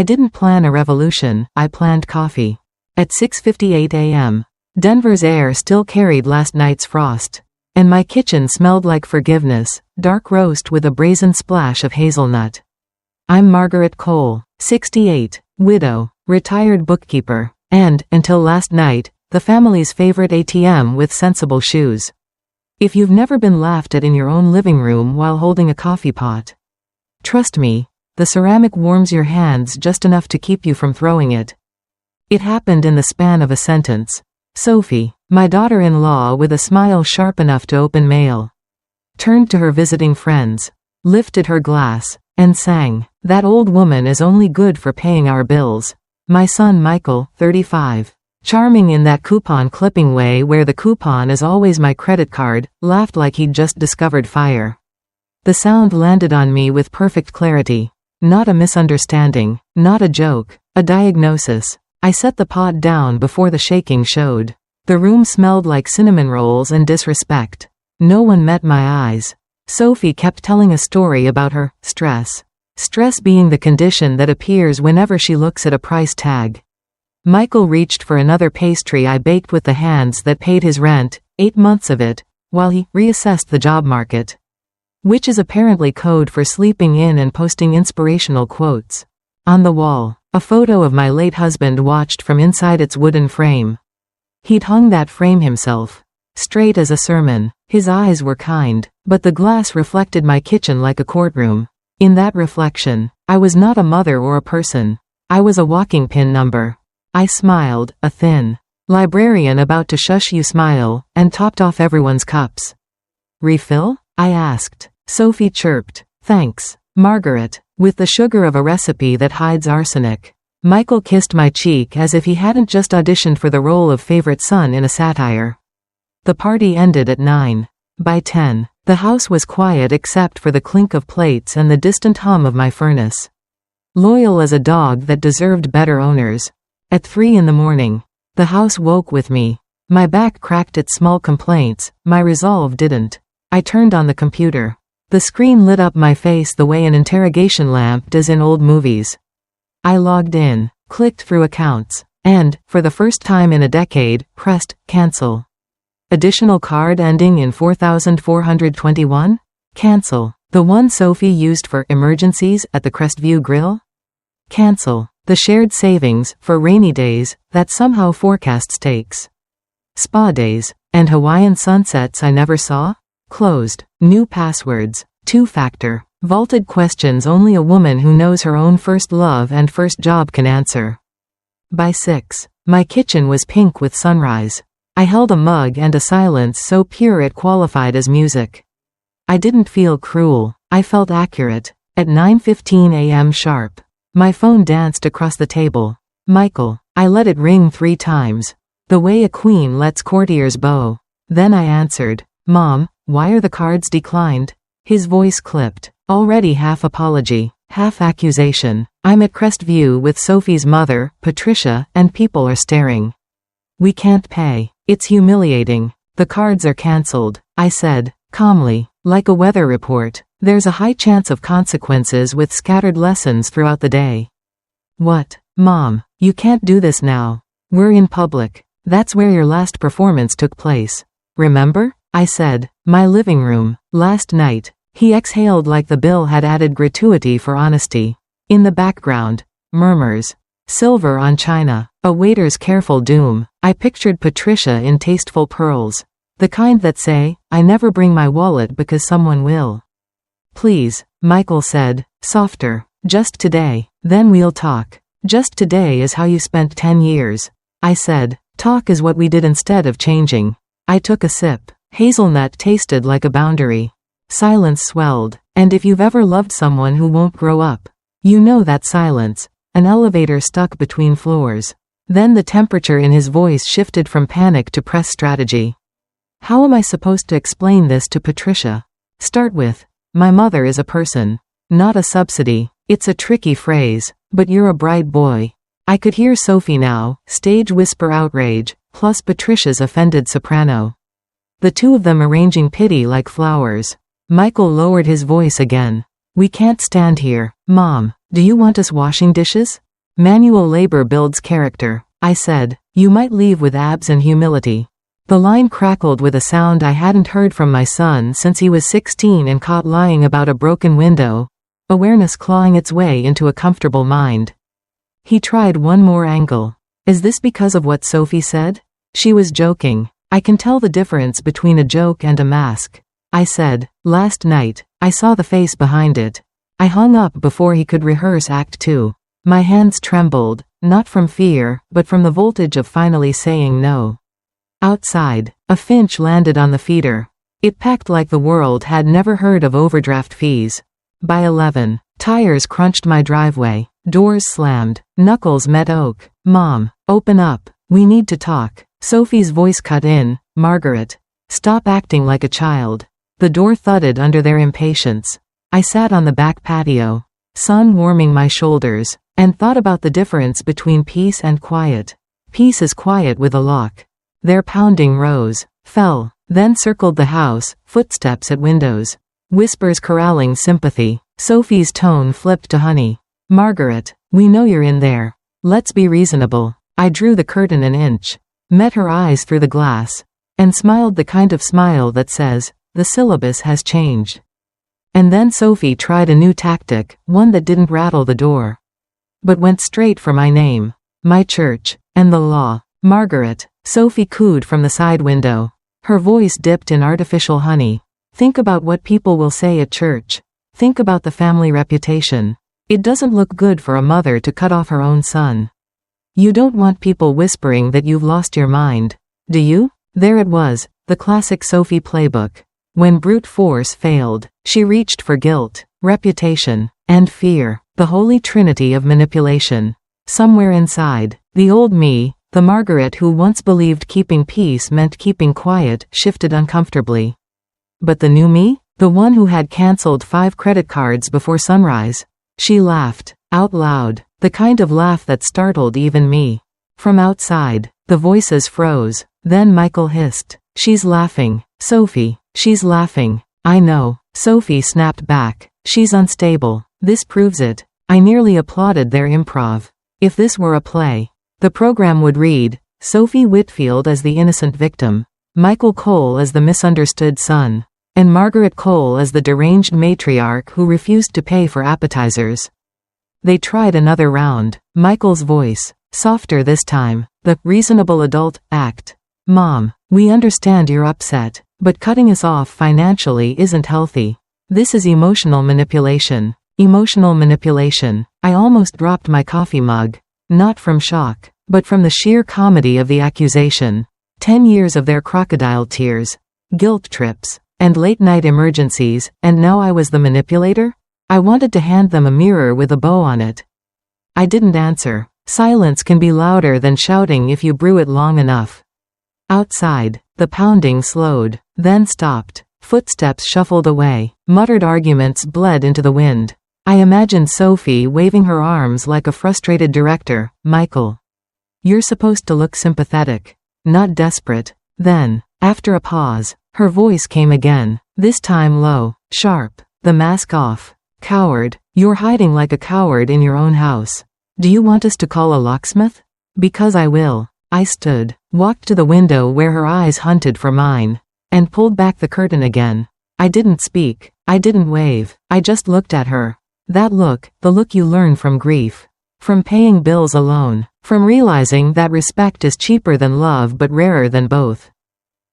I didn't plan a revolution, I planned coffee. At 6:58 a.m. Denver's air still carried last night's frost. And my kitchen smelled like forgiveness, dark roast with a brazen splash of hazelnut. I'm Margaret Cole, 68, widow, retired bookkeeper, and, until last night, the family's favorite ATM with sensible shoes. If you've never been laughed at in your own living room while holding a coffee pot, trust me, the ceramic warms your hands just enough to keep you from throwing it. It happened in the span of a sentence. Sophie, my daughter-in-law with a smile sharp enough to open mail, turned to her visiting friends, lifted her glass, and sang, "That old woman is only good for paying our bills." My son Michael, 35, charming in that coupon clipping way where the coupon is always my credit card, laughed like he'd just discovered fire. The sound landed on me with perfect clarity. Not a misunderstanding, not a joke, a diagnosis. I set the pot down before the shaking showed. The room smelled like cinnamon rolls and disrespect. No one met my eyes. Sophie kept telling a story about her stress. Stress being the condition that appears whenever she looks at a price tag. Michael reached for another pastry I baked with the hands that paid his rent, 8 months of it, while he reassessed the job market. Which is apparently code for sleeping in and posting inspirational quotes. On the wall, a photo of my late husband watched from inside its wooden frame. He'd hung that frame himself. Straight as a sermon. His eyes were kind, but the glass reflected my kitchen like a courtroom. In that reflection, I was not a mother or a person. I was a walking pin number. I smiled, a thin librarian about to shush you smile, and topped off everyone's cups. Refill? I asked. Sophie chirped. Thanks, Margaret, with the sugar of a recipe that hides arsenic. Michael kissed my cheek as if he hadn't just auditioned for the role of favorite son in a satire. The party ended at 9. By 10, the house was quiet except for the clink of plates and the distant hum of my furnace. Loyal as a dog that deserved better owners. At 3 in the morning, the house woke with me. My back cracked at small complaints, my resolve didn't. I turned on the computer. The screen lit up my face the way an interrogation lamp does in old movies. I logged in, clicked through accounts, and, for the first time in a decade, pressed cancel. Additional card ending in 4421? Cancel. The one Sophie used for emergencies at the Crestview Grill? Cancel. The shared savings for rainy days that somehow forecast stakes. Spa days and Hawaiian sunsets I never saw? Closed. New passwords. 2-factor. Vaulted questions only a woman who knows her own first love and first job can answer. By 6, my kitchen was pink with sunrise. I held a mug and a silence so pure it qualified as music. I didn't feel cruel. I felt accurate. At 9:15 a.m. sharp, my phone danced across the table. Michael. I let it ring 3 times. The way a queen lets courtiers bow. Then I answered. Mom, why are the cards declined? His voice clipped. Already half apology, half accusation. I'm at Crestview with Sophie's mother, Patricia, and people are staring. We can't pay. It's humiliating. The cards are cancelled, I said, calmly, like a weather report. There's a high chance of consequences with scattered lessons throughout the day. What? Mom, you can't do this now. We're in public. That's where your last performance took place. Remember? I said. My living room. Last night. He exhaled like the bill had added gratuity for honesty. In the background. Murmurs. Silver on china. A waiter's careful doom. I pictured Patricia in tasteful pearls. The kind that say, I never bring my wallet because someone will. Please, Michael said, softer. Just today. Then we'll talk. Just today is how you spent 10 years. I said, talk is what we did instead of changing. I took a sip. Hazelnut tasted like a boundary. Silence swelled. And if you've ever loved someone who won't grow up, you know that silence. An elevator stuck between floors. Then the temperature in his voice shifted from panic to press strategy. How am I supposed to explain this to Patricia? Start with, my mother is a person, not a subsidy. It's a tricky phrase, but you're a bright boy. I could hear Sophie now, stage whisper outrage, plus Patricia's offended soprano. The two of them arranging pity like flowers. Michael lowered his voice again. We can't stand here. Mom, do you want us washing dishes? Manual labor builds character, I said. You might leave with abs and humility. The line crackled with a sound I hadn't heard from my son since he was 16 and caught lying about a broken window, awareness clawing its way into a comfortable mind. He tried one more angle. Is this because of what Sophie said? She was joking. I can tell the difference between a joke and a mask. I said, last night, I saw the face behind it. I hung up before he could rehearse Act 2. My hands trembled, not from fear, but from the voltage of finally saying no. Outside, a finch landed on the feeder. It pecked like the world had never heard of overdraft fees. By 11, tires crunched my driveway, doors slammed, knuckles met oak. Mom, open up, we need to talk. Sophie's voice cut in, Margaret, stop acting like a child. The door thudded under their impatience. I sat on the back patio, sun warming my shoulders, and thought about the difference between peace and quiet. Peace is quiet with a lock. Their pounding rose, fell, then circled the house, footsteps at windows. Whispers corralling sympathy. Sophie's tone flipped to honey. Margaret, we know you're in there. Let's be reasonable. I drew the curtain an inch, met her eyes through the glass, and smiled the kind of smile that says, the syllabus has changed. And then Sophie tried a new tactic, one that didn't rattle the door, but went straight for my name, my church, and the law. Margaret, Sophie cooed from the side window. Her voice dipped in artificial honey. Think about what people will say at church. Think about the family reputation. It doesn't look good for a mother to cut off her own son. You don't want people whispering that you've lost your mind, do you? There it was, the classic Sophie playbook. When brute force failed, she reached for guilt, reputation, and fear, the holy trinity of manipulation. Somewhere inside, the old me, the Margaret who once believed keeping peace meant keeping quiet, shifted uncomfortably. But the new me? The one who had cancelled 5 credit cards before sunrise? She laughed, out loud, the kind of laugh that startled even me. From outside, the voices froze. Then Michael hissed, she's laughing, Sophie, she's laughing. I know, Sophie snapped back. She's unstable. This proves it. I nearly applauded their improv. If this were a play, the program would read, Sophie Whitfield as the innocent victim, Michael Cole as the misunderstood son, and Margaret Cole as the deranged matriarch who refused to pay for appetizers. They tried another round. Michael's voice, softer this time, the reasonable adult act. Mom, we understand you're upset, but cutting us off financially isn't healthy. This is emotional manipulation. Emotional manipulation. I almost dropped my coffee mug. Not from shock, but from the sheer comedy of the accusation. 10 years of their crocodile tears, guilt trips, and late-night emergencies, and now I was the manipulator? I wanted to hand them a mirror with a bow on it. I didn't answer. Silence can be louder than shouting if you brew it long enough. Outside, the pounding slowed, then stopped. Footsteps shuffled away. Muttered arguments bled into the wind. I imagined Sophie waving her arms like a frustrated director. Michael, you're supposed to look sympathetic, not desperate. Then, after a pause, her voice came again, this time low, sharp, the mask off. Coward, you're hiding like a coward in your own house. Do you want us to call a locksmith? Because I will. I stood, walked to the window where her eyes hunted for mine, and pulled back the curtain again. I didn't speak. I didn't wave. I just looked at her. That look, the look you learn from grief. From paying bills alone. From realizing that respect is cheaper than love but rarer than both.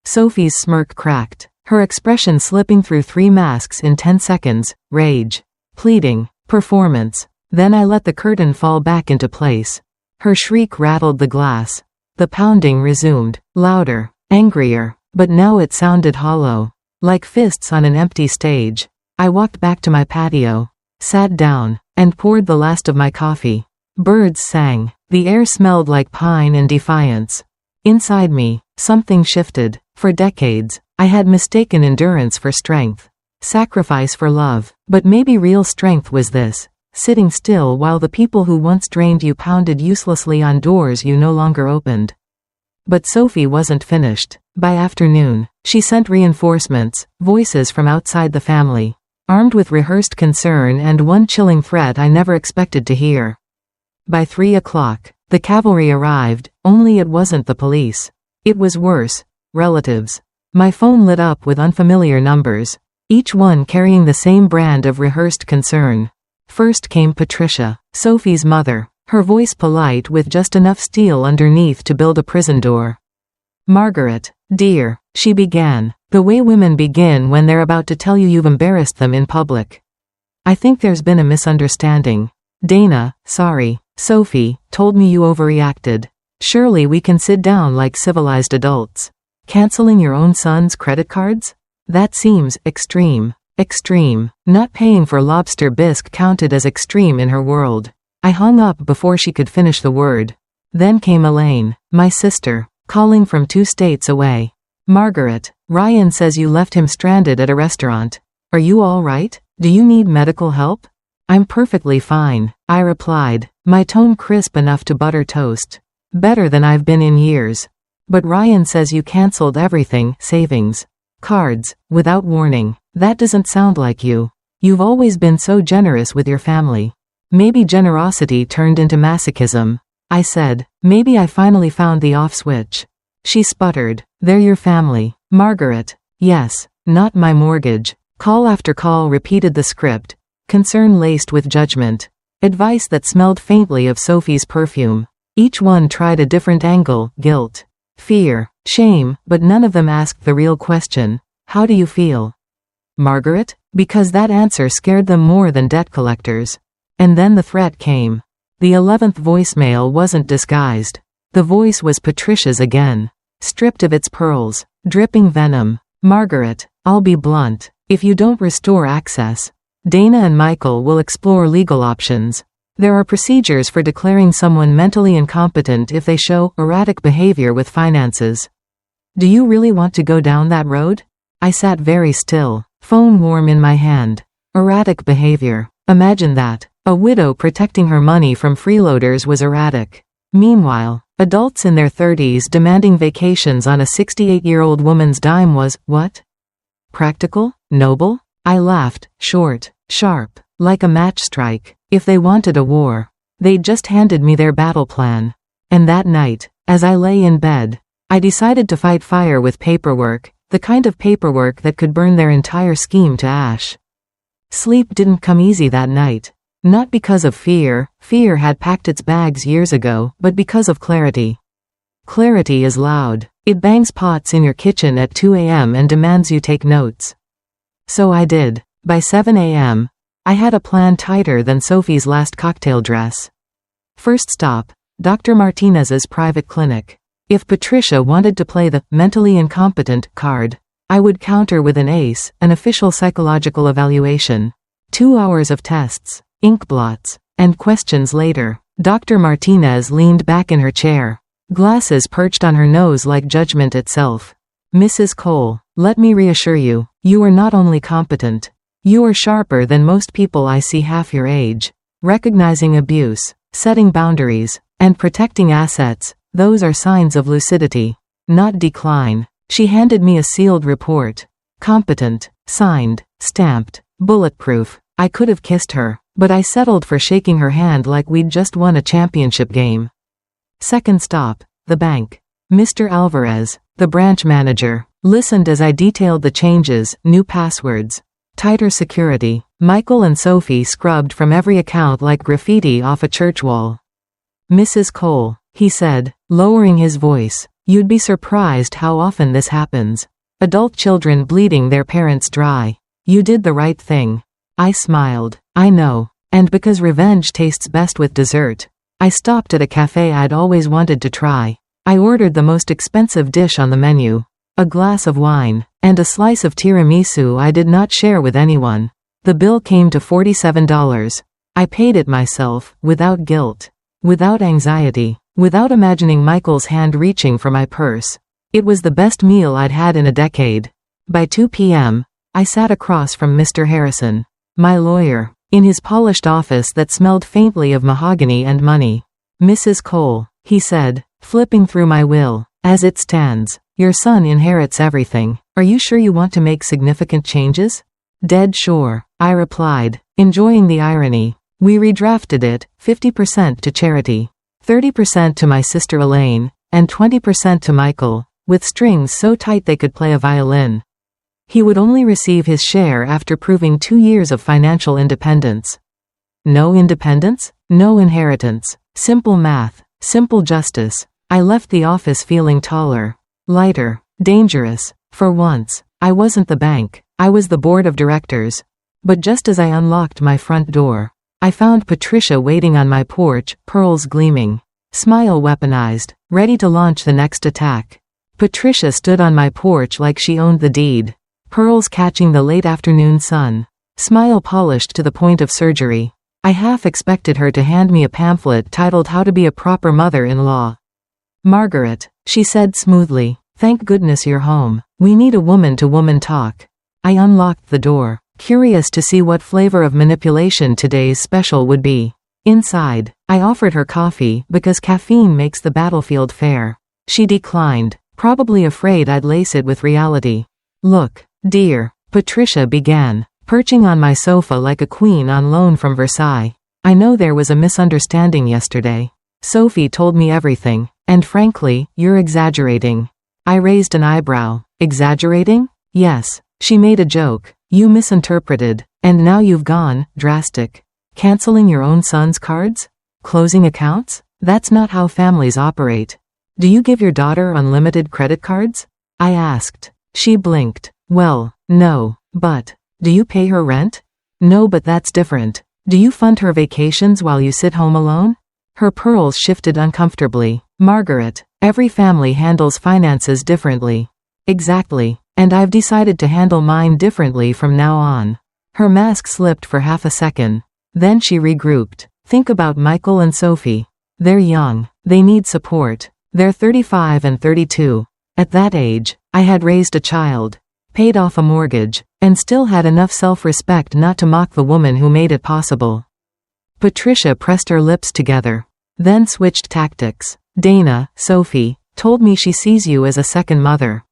Sophie's smirk cracked, her expression slipping through 3 masks in 10 seconds, rage, pleading, performance. Then I let the curtain fall back into place. Her shriek rattled the glass. The pounding resumed, louder, angrier, but now it sounded hollow, like fists on an empty stage. I walked back to my patio, sat down, and poured the last of my coffee. Birds sang. The air smelled like pine and defiance. Inside me, something shifted. For decades, I had mistaken endurance for strength, sacrifice for love, but maybe real strength was this, sitting still while the people who once drained you pounded uselessly on doors you no longer opened. But Sophie wasn't finished. By afternoon, she sent reinforcements, voices from outside the family, armed with rehearsed concern and one chilling threat I never expected to hear. By 3 o'clock, the cavalry arrived, only it wasn't the police. It was worse. Relatives. My phone lit up with unfamiliar numbers, each one carrying the same brand of rehearsed concern. First came Patricia, Sophie's mother, her voice polite with just enough steel underneath to build a prison door. "Margaret, dear," she began, the way women begin when they're about to tell you you've embarrassed them in public. "I think there's been a misunderstanding. Dana, sorry, Sophie, told me you overreacted. Surely we can sit down like civilized adults. Canceling your own son's credit cards? That seems extreme. Extreme. Not paying for lobster bisque counted as extreme in her world." I hung up before she could finish the word. Then came Elaine, my sister, calling from 2 states away. "Margaret, Ryan says you left him stranded at a restaurant. Are you all right? Do you need medical help?" "I'm perfectly fine," I replied, my tone crisp enough to butter toast. "Better than I've been in years. But Ryan says you canceled everything, savings, cards, without warning. That doesn't sound like you. You've always been so generous with your family." "Maybe generosity turned into masochism," I said. "Maybe I finally found the off switch." She sputtered. "They're your family, Margaret." "Yes, not my mortgage." Call after call repeated the script, concern laced with judgment, advice that smelled faintly of Sophie's perfume. Each one tried a different angle: guilt, fear, shame, but none of them asked the real question: "How do you feel, Margaret?" Because that answer scared them more than debt collectors. And then the threat came. The 11th voicemail wasn't disguised. The voice was Patricia's again, stripped of its pearls, dripping venom. "Margaret, I'll be blunt. If you don't restore access, Dana and Michael will explore legal options. There are procedures for declaring someone mentally incompetent if they show erratic behavior with finances. Do you really want to go down that road?" I sat very still, phone warm in my hand. Erratic behavior. Imagine that. A widow protecting her money from freeloaders was erratic. Meanwhile, adults in their 30s demanding vacations on a 68-year-old woman's dime was, what? Practical? Noble? I laughed, short, sharp, like a match strike. If they wanted a war, they'd just handed me their battle plan. And that night, as I lay in bed, I decided to fight fire with paperwork, the kind of paperwork that could burn their entire scheme to ash. Sleep didn't come easy that night. Not because of fear, fear had packed its bags years ago, but because of clarity. Clarity is loud. It bangs pots in your kitchen at 2 a.m. and demands you take notes. So I did. By 7 a.m., I had a plan tighter than Sophie's last cocktail dress. First stop, Dr. Martinez's private clinic. If Patricia wanted to play the mentally incompetent card, I would counter with an ace, an official psychological evaluation. 2 hours of tests, ink blots, and questions later, Dr. Martinez leaned back in her chair, glasses perched on her nose like judgment itself. "Mrs. Cole, let me reassure you, you are not only competent, you are sharper than most people I see half your age. Recognizing abuse, setting boundaries, and protecting assets, those are signs of lucidity, not decline." She handed me a sealed report. Competent, signed, stamped, bulletproof. I could have kissed her, but I settled for shaking her hand like we'd just won a championship game. Second stop, the bank. Mr. Alvarez, the branch manager, listened as I detailed the changes: new passwords, tighter security. Michael and Sophie scrubbed from every account like graffiti off a church wall. "Mrs. Cole," he said, lowering his voice, "you'd be surprised how often this happens. Adult children bleeding their parents dry. You did the right thing." I smiled. "I know. And because revenge tastes best with dessert." I stopped at a cafe I'd always wanted to try. I ordered the most expensive dish on the menu, a glass of wine, and a slice of tiramisu I did not share with anyone. The bill came to $47. I paid it myself, without guilt, without anxiety, without imagining Michael's hand reaching for my purse. It was the best meal I'd had in a decade. By 2 p.m., I sat across from Mr. Harrison, my lawyer, in his polished office that smelled faintly of mahogany and money. "Mrs. Cole," he said, flipping through my will, "as it stands, your son inherits everything. Are you sure you want to make significant changes?" "Dead sure," I replied, enjoying the irony. We redrafted it, 50% to charity, 30% to my sister Elaine, and 20% to Michael, with strings so tight they could play a violin. He would only receive his share after proving 2 years of financial independence. No independence? No inheritance. Simple math. Simple justice. I left the office feeling taller, lighter, dangerous. For once, I wasn't the bank. I was the board of directors. But just as I unlocked my front door, I found Patricia waiting on my porch, pearls gleaming, smile weaponized, ready to launch the next attack. Patricia stood on my porch like she owned the deed, pearls catching the late afternoon sun, smile polished to the point of surgery. I half expected her to hand me a pamphlet titled How to Be a Proper Mother-in-Law. "Margaret," she said smoothly, "thank goodness you're home. We need a woman-to-woman talk." I unlocked the door, curious to see what flavor of manipulation today's special would be. Inside, I offered her coffee because caffeine makes the battlefield fair. She declined, probably afraid I'd lace it with reality. "Look, dear," Patricia began, perching on my sofa like a queen on loan from Versailles. "I know there was a misunderstanding yesterday. Sophie told me everything, and frankly, you're exaggerating." I raised an eyebrow. "Exaggerating?" "Yes." She made a joke. "You misinterpreted, and now you've gone drastic. Canceling your own son's cards? Closing accounts? That's not how families operate. Do you give your daughter unlimited credit cards?" I asked. She blinked. "Well, no, but do you pay her rent?" "No, but that's different. Do you fund her vacations while you sit home alone?" Her pearls shifted uncomfortably. "Margaret, every family handles finances differently." "Exactly. And I've decided to handle mine differently from now on." Her mask slipped for half a second. Then she regrouped. "Think about Michael and Sophie. They're young. They need support. They're 35 and 32. At that age, I had raised a child, paid off a mortgage, and still had enough self-respect not to mock the woman who made it possible." Patricia pressed her lips together, then switched tactics. "Dana, Sophie, told me she sees you as a second mother.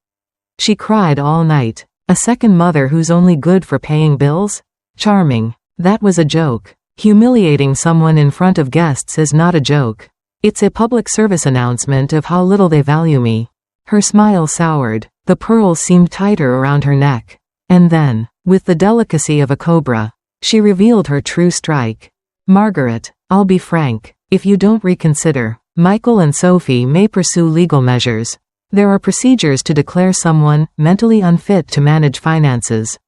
She cried all night. A second mother who's only good for paying bills? Charming. That was a joke. Humiliating someone in front of guests is not a joke. It's a public service announcement of how little they value me." Her smile soured. The pearls seemed tighter around her neck. And then, with the delicacy of a cobra, she revealed her true strike. "Margaret, I'll be frank. If you don't reconsider, Michael and Sophie may pursue legal measures. There are procedures to declare someone mentally unfit to manage finances."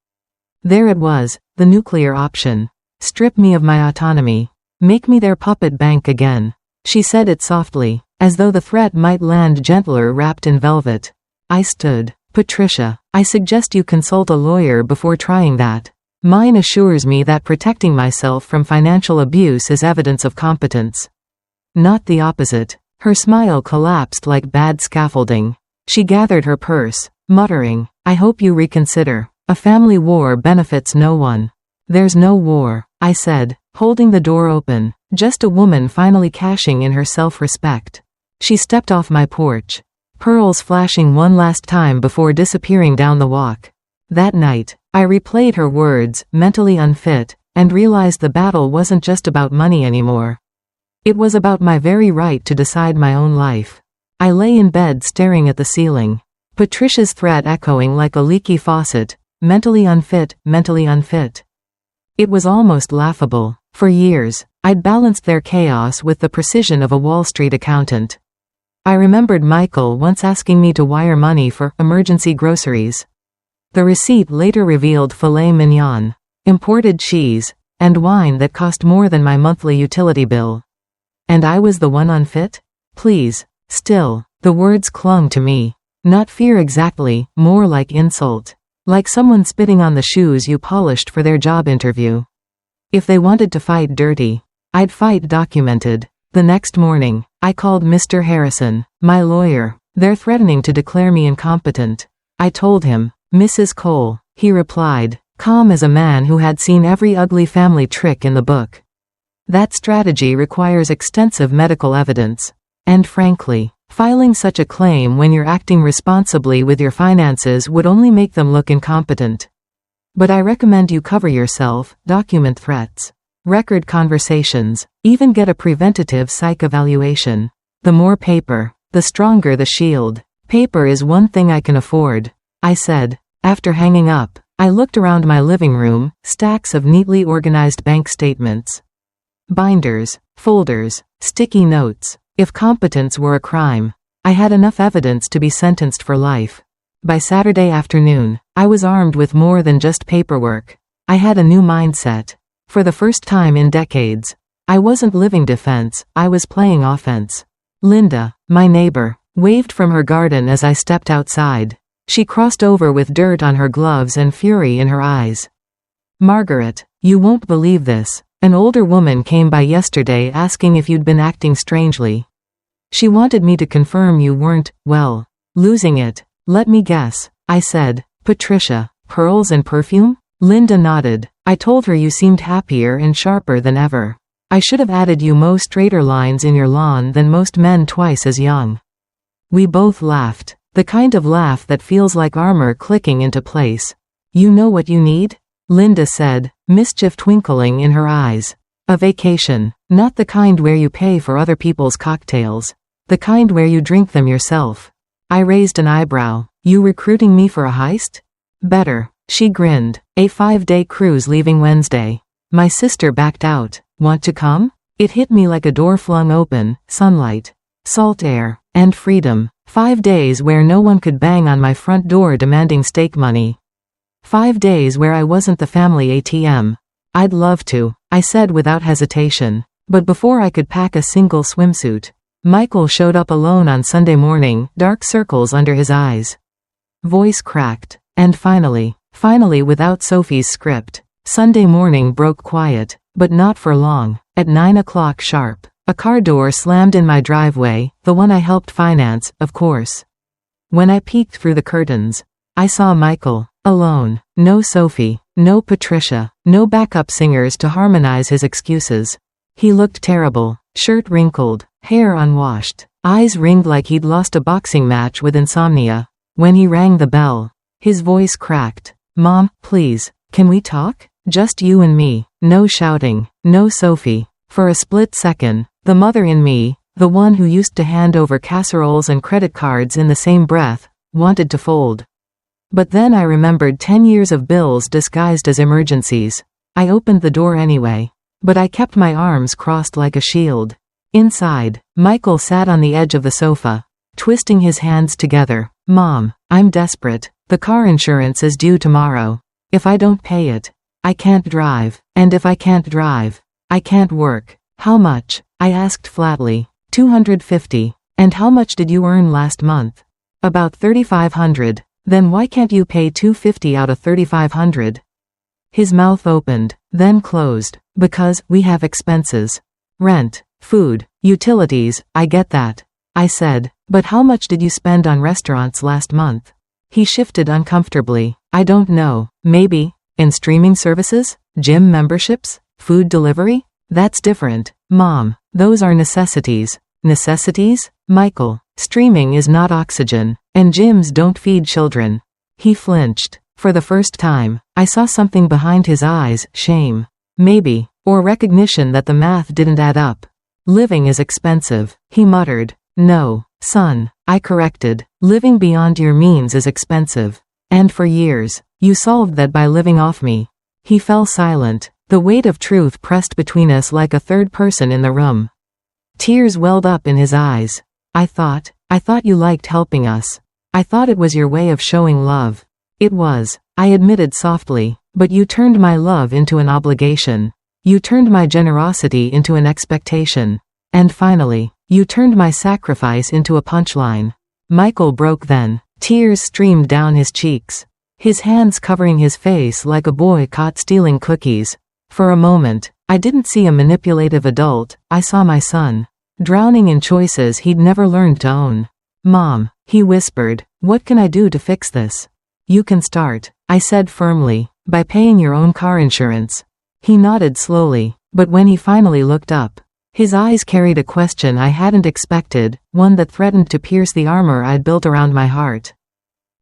There it was, the nuclear option. "Strip me of my autonomy. Make me their puppet bank again." She said it softly, as though the threat might land gentler wrapped in velvet. I stood. "Patricia, I suggest you consult a lawyer before trying that. Mine assures me that protecting myself from financial abuse is evidence of competence. Not the opposite." Her smile collapsed like bad scaffolding. She gathered her purse, muttering, "I hope you reconsider. A family war benefits no one." "There's no war," I said, holding the door open, just a woman finally cashing in her self-respect. She stepped off my porch, pearls flashing one last time before disappearing down the walk. That night, I replayed her words, mentally unfit, and realized the battle wasn't just about money anymore. It was about my very right to decide my own life. I lay in bed staring at the ceiling, Patricia's threat echoing like a leaky faucet, mentally unfit, mentally unfit. It was almost laughable. For years, I'd balanced their chaos with the precision of a Wall Street accountant. I remembered Michael once asking me to wire money for emergency groceries. The receipt later revealed filet mignon, imported cheese, and wine that cost more than my monthly utility bill. And I was the one unfit? Please. Still, the words clung to me. Not fear exactly, more like insult. Like someone spitting on the shoes you polished for their job interview. If they wanted to fight dirty, I'd fight documented. The next morning, I called Mr. Harrison, my lawyer. "They're threatening to declare me incompetent." I told him, "Mrs. Cole," he replied, calm as a man who had seen every ugly family trick in the book. "That strategy requires extensive medical evidence. And frankly, filing such a claim when you're acting responsibly with your finances would only make them look incompetent. But I recommend you cover yourself, document threats. record conversations, even get a preventative psych evaluation. The more paper, the stronger the shield. Paper is one thing I can afford, I said. After hanging up, I looked around my living room, stacks of neatly organized bank statements. Binders, folders, sticky notes. If competence were a crime, I had enough evidence to be sentenced for life. By Saturday afternoon, I was armed with more than just paperwork. I had a new mindset. For the first time in decades, I wasn't living defense, I was playing offense. Linda, my neighbor, waved from her garden as I stepped outside. She crossed over with dirt on her gloves and fury in her eyes. Margaret, you won't believe this. An older woman came by yesterday asking if you'd been acting strangely. She wanted me to confirm you weren't, well, losing it. Let me guess, I said. Patricia, pearls and perfume? Linda nodded. I told her you seemed happier and sharper than ever. I should have added you mo straighter lines in your lawn than most men twice as young. We both laughed. The kind of laugh that feels like armor clicking into place. You know what you need? Linda said, mischief twinkling in her eyes. A vacation. Not the kind where you pay for other people's cocktails. The kind where you drink them yourself. I raised an eyebrow. You recruiting me for a heist? Better. She grinned. A 5-day cruise leaving Wednesday. My sister backed out. Want to come? It hit me like a door flung open, sunlight, salt air, and freedom. 5 days where no one could bang on my front door demanding stake money. 5 days where I wasn't the family ATM. I'd love to, I said without hesitation. But before I could pack a single swimsuit, Michael showed up alone on Sunday morning, dark circles under his eyes. Voice cracked. And finally without Sophie's script, Sunday morning broke quiet, but not for long. At 9 o'clock sharp, a car door slammed in my driveway, the one I helped finance, of course. When I peeked through the curtains, I saw Michael, alone. No Sophie, no Patricia, no backup singers to harmonize his excuses. He looked terrible, shirt wrinkled, hair unwashed, eyes ringed like he'd lost a boxing match with insomnia. When he rang the bell, his voice cracked. Mom, please, can we talk? Just you and me. No shouting, no Sophie. For a split second, the mother in me, the one who used to hand over casseroles and credit cards in the same breath, wanted to fold. But then I remembered 10 years of bills disguised as emergencies. I opened the door anyway. But I kept my arms crossed like a shield. Inside, Michael sat on the edge of the sofa, twisting his hands together. Mom, I'm desperate. The car insurance is due tomorrow. If I don't pay it, I can't drive. And if I can't drive, I can't work. How much? I asked flatly. $250. And how much did you earn last month? About $3,500. Then why can't you pay $250 out of $3,500? His mouth opened, then closed. Because we have expenses. Rent, food, utilities, I get that. I said, but how much did you spend on restaurants last month? He shifted uncomfortably. I don't know. Maybe. In streaming services? Gym memberships? Food delivery? That's different. Mom, those are necessities. Necessities? Michael, streaming is not oxygen. And gyms don't feed children. He flinched. For the first time, I saw something behind his eyes, shame. Maybe. Or recognition that the math didn't add up. Living is expensive, he muttered. No, son, I corrected. Living beyond your means is expensive. And for years, you solved that by living off me. He fell silent. The weight of truth pressed between us like a third person in the room. Tears welled up in his eyes. I thought you liked helping us. I thought it was your way of showing love. It was, I admitted softly, but you turned my love into an obligation. You turned my generosity into an expectation. And finally, you turned my sacrifice into a punchline. Michael broke then. Tears streamed down his cheeks. His hands covering his face like a boy caught stealing cookies. For a moment, I didn't see a manipulative adult, I saw my son. Drowning in choices he'd never learned to own. Mom, he whispered, what can I do to fix this? You can start, I said firmly, by paying your own car insurance. He nodded slowly, but when he finally looked up, his eyes carried a question I hadn't expected, one that threatened to pierce the armor I'd built around my heart.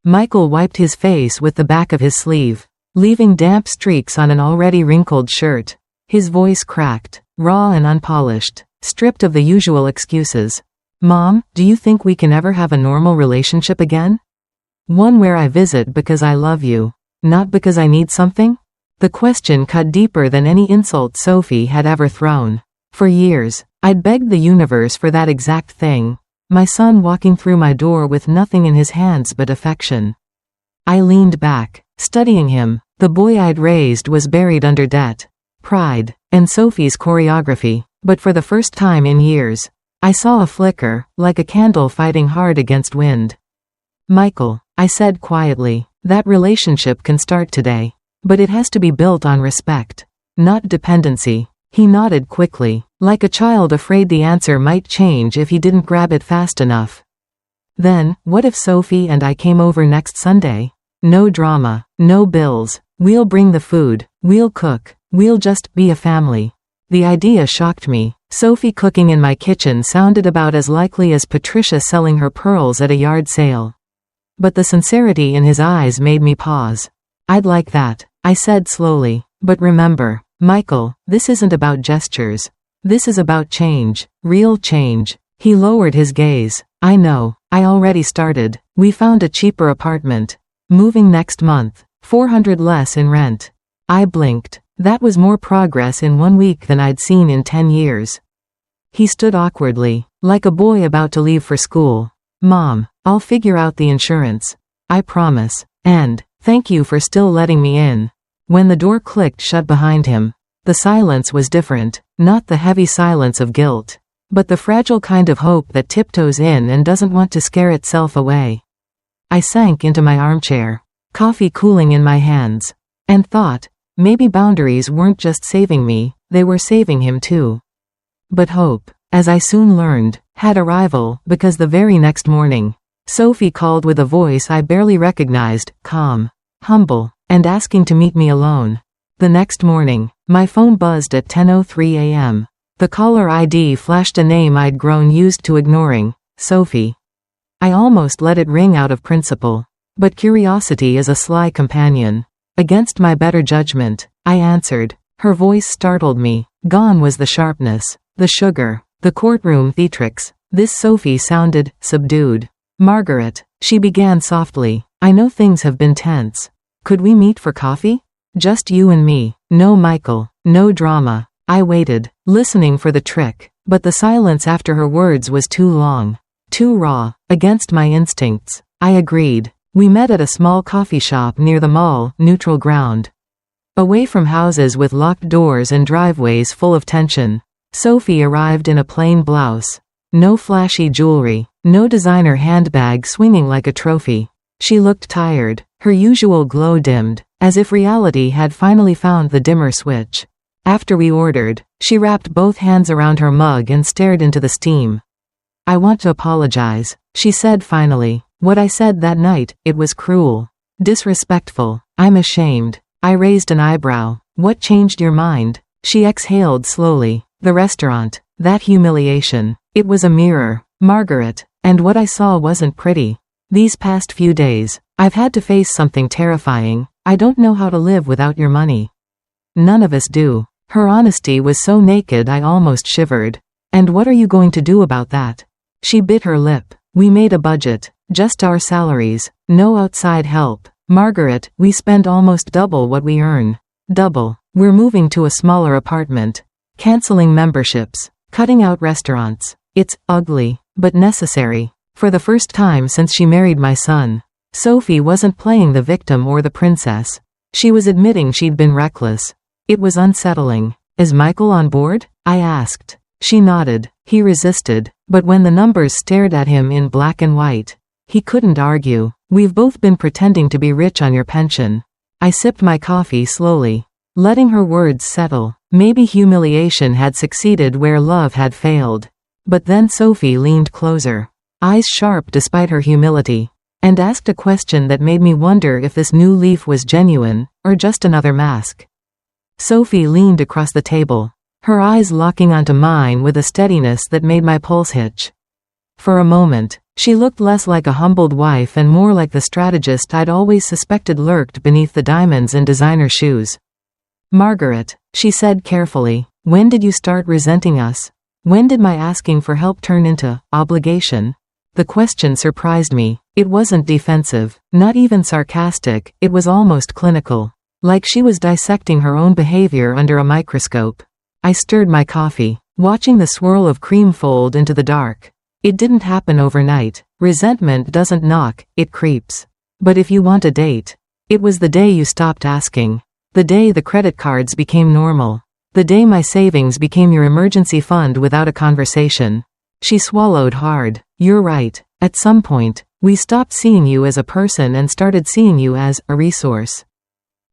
Michael wiped his face with the back of his sleeve, leaving damp streaks on an already wrinkled shirt. His voice cracked, raw and unpolished, stripped of the usual excuses. Mom, do you think we can ever have a normal relationship again? One where I visit because I love you, not because I need something? The question cut deeper than any insult Sophie had ever thrown. For years, I'd begged the universe for that exact thing. My son walking through my door with nothing in his hands but affection. I leaned back, studying him. The boy I'd raised was buried under debt, pride, and Sophie's choreography, but for the first time in years, I saw a flicker, like a candle fighting hard against wind. Michael, I said quietly, that relationship can start today. But it has to be built on respect, not dependency. He nodded quickly, like a child afraid the answer might change if he didn't grab it fast enough. Then, what if Sophie and I came over next Sunday? No drama, no bills. We'll bring the food, we'll cook, we'll just be a family. The idea shocked me. Sophie cooking in my kitchen sounded about as likely as Patricia selling her pearls at a yard sale. But the sincerity in his eyes made me pause. I'd like that, I said slowly. But remember, Michael, this isn't about gestures. This is about change, real change. He lowered his gaze. I know, I already started. We found a cheaper apartment. Moving next month, $400 less in rent. I blinked. That was more progress in 1 week than I'd seen in 10 years. He stood awkwardly, like a boy about to leave for school. Mom, I'll figure out the insurance. I promise. And, thank you for still letting me in. When the door clicked shut behind him, the silence was different, not the heavy silence of guilt, but the fragile kind of hope that tiptoes in and doesn't want to scare itself away. I sank into my armchair, coffee cooling in my hands, and thought, maybe boundaries weren't just saving me, they were saving him too. But hope, as I soon learned, had a rival, because the very next morning, Sophie called with a voice I barely recognized, calm, humble, and asking to meet me alone. The next morning, my phone buzzed at 10:03 a.m. The caller ID flashed a name I'd grown used to ignoring, Sophie. I almost let it ring out of principle. But curiosity is a sly companion. Against my better judgment, I answered. Her voice startled me. Gone was the sharpness, the sugar, the courtroom theatrics. This Sophie sounded subdued. Margaret, she began softly, I know things have been tense. Could we meet for coffee? Just you and me. No Michael, no drama. I waited, listening for the trick, but the silence after her words was too long, too raw. Against my instincts, I agreed. We met at a small coffee shop near the mall, neutral ground. Away from houses with locked doors and driveways full of tension. Sophie arrived in a plain blouse. No flashy jewelry, no designer handbag swinging like a trophy. She looked tired, her usual glow dimmed, as if reality had finally found the dimmer switch. After we ordered, she wrapped both hands around her mug and stared into the steam. I want to apologize, she said finally. What I said that night, it was cruel. Disrespectful. I'm ashamed. I raised an eyebrow. What changed your mind? She exhaled slowly. The restaurant. That humiliation. It was a mirror, Margaret, and what I saw wasn't pretty. These past few days, I've had to face something terrifying. I don't know how to live without your money. None of us do. Her honesty was so naked I almost shivered. And what are you going to do about that? She bit her lip. We made a budget. Just our salaries. No outside help. Margaret, we spend almost double what we earn. Double. We're moving to a smaller apartment. Canceling memberships. Cutting out restaurants. It's ugly, but necessary. For the first time since she married my son, Sophie wasn't playing the victim or the princess. She was admitting she'd been reckless. It was unsettling. Is Michael on board? I asked. She nodded. He resisted, but when the numbers stared at him in black and white, he couldn't argue. We've both been pretending to be rich on your pension. I sipped my coffee slowly, letting her words settle. Maybe humiliation had succeeded where love had failed. But then Sophie leaned closer, eyes sharp despite her humility, and asked a question that made me wonder if this new leaf was genuine, or just another mask. Sophie leaned across the table, her eyes locking onto mine with a steadiness that made my pulse hitch. For a moment, she looked less like a humbled wife and more like the strategist I'd always suspected lurked beneath the diamonds and designer shoes. Margaret, she said carefully, when did you start resenting us? When did my asking for help turn into obligation? The question surprised me. It wasn't defensive, not even sarcastic, it was almost clinical. Like she was dissecting her own behavior under a microscope. I stirred my coffee, watching the swirl of cream fold into the dark. It didn't happen overnight. Resentment doesn't knock, it creeps. But if you want a date, it was the day you stopped asking. The day the credit cards became normal. The day my savings became your emergency fund without a conversation. She swallowed hard. You're right. At some point, we stopped seeing you as a person and started seeing you as a resource.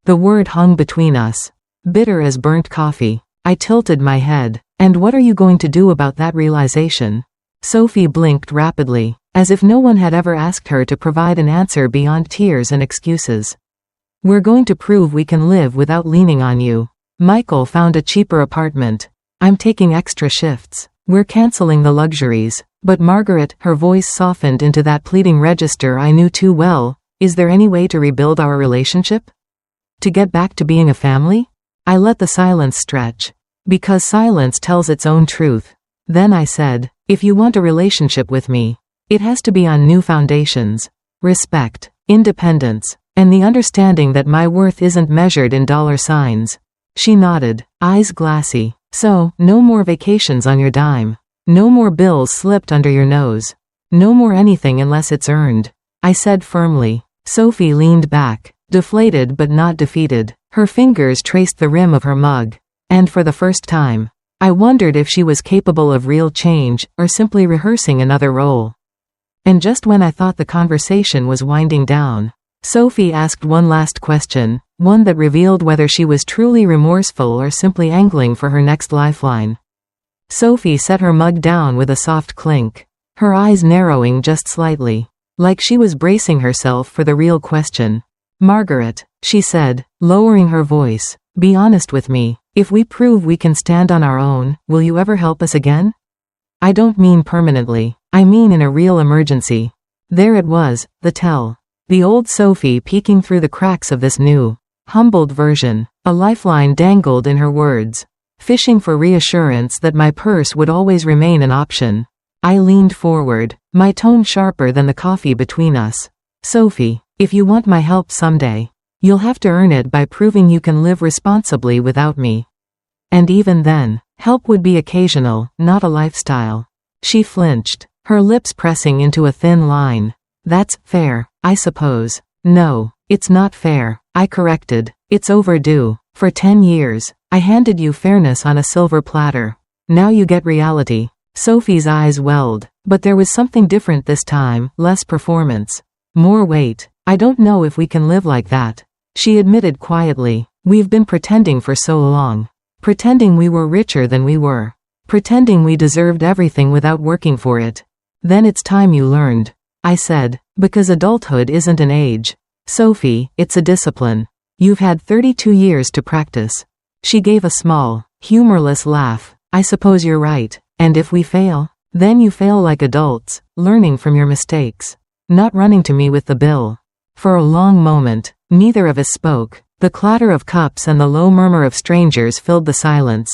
The word hung between us. Bitter as burnt coffee. I tilted my head. And what are you going to do about that realization? Sophie blinked rapidly, as if no one had ever asked her to provide an answer beyond tears and excuses. We're going to prove we can live without leaning on you. Michael found a cheaper apartment. I'm taking extra shifts. We're canceling the luxuries. But Margaret, her voice softened into that pleading register I knew too well, is there any way to rebuild our relationship? To get back to being a family? I let the silence stretch. Because silence tells its own truth. Then I said, if you want a relationship with me, it has to be on new foundations. Respect, independence, and the understanding that my worth isn't measured in dollar signs. She nodded, eyes glassy. So, no more vacations on your dime. No more bills slipped under your nose. No more anything unless it's earned. I said firmly. Sophie leaned back, deflated but not defeated. Her fingers traced the rim of her mug. And for the first time, I wondered if she was capable of real change, or simply rehearsing another role. And just when I thought the conversation was winding down, Sophie asked one last question, one that revealed whether she was truly remorseful or simply angling for her next lifeline. Sophie set her mug down with a soft clink, her eyes narrowing just slightly, like she was bracing herself for the real question. Margaret, she said, lowering her voice, be honest with me. If we prove we can stand on our own, will you ever help us again? I don't mean permanently. I mean in a real emergency. There it was, the tell. The old Sophie peeking through the cracks of this new, humbled version. A lifeline dangled in her words, fishing for reassurance that my purse would always remain an option. I leaned forward, my tone sharper than the coffee between us. Sophie, if you want my help someday, you'll have to earn it by proving you can live responsibly without me. And even then, help would be occasional, not a lifestyle. She flinched, her lips pressing into a thin line. That's fair, I suppose. No, it's not fair, I corrected. It's overdue. For 10 years, I handed you fairness on a silver platter. Now you get reality. Sophie's eyes welled, but there was something different this time, less performance. More weight. I don't know if we can live like that. She admitted quietly. We've been pretending for so long. Pretending we were richer than we were. Pretending we deserved everything without working for it. Then it's time you learned. I said, because adulthood isn't an age. Sophie, it's a discipline. You've had 32 years to practice. She gave a small, humorless laugh. I suppose you're right. And if we fail, then you fail like adults, learning from your mistakes. Not running to me with the bill. For a long moment, neither of us spoke. The clatter of cups and the low murmur of strangers filled the silence.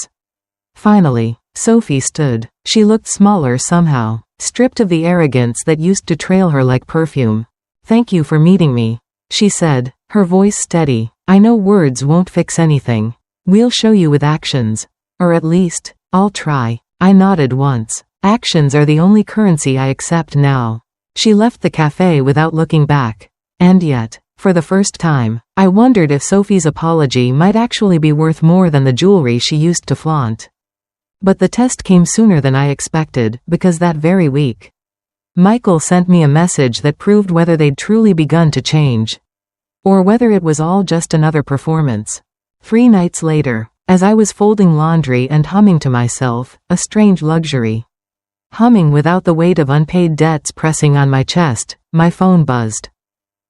Finally, Sophie stood. She looked smaller somehow, stripped of the arrogance that used to trail her like perfume. Thank you for meeting me, she said, her voice steady. I know words won't fix anything. We'll show you with actions. Or at least, I'll try. I nodded once. Actions are the only currency I accept now. She left the cafe without looking back. And yet, for the first time, I wondered if Sophie's apology might actually be worth more than the jewelry she used to flaunt. But the test came sooner than I expected, because that very week, Michael sent me a message that proved whether they'd truly begun to change. Or whether it was all just another performance. 3 nights later, as I was folding laundry and humming to myself, a strange luxury. Humming without the weight of unpaid debts pressing on my chest, my phone buzzed.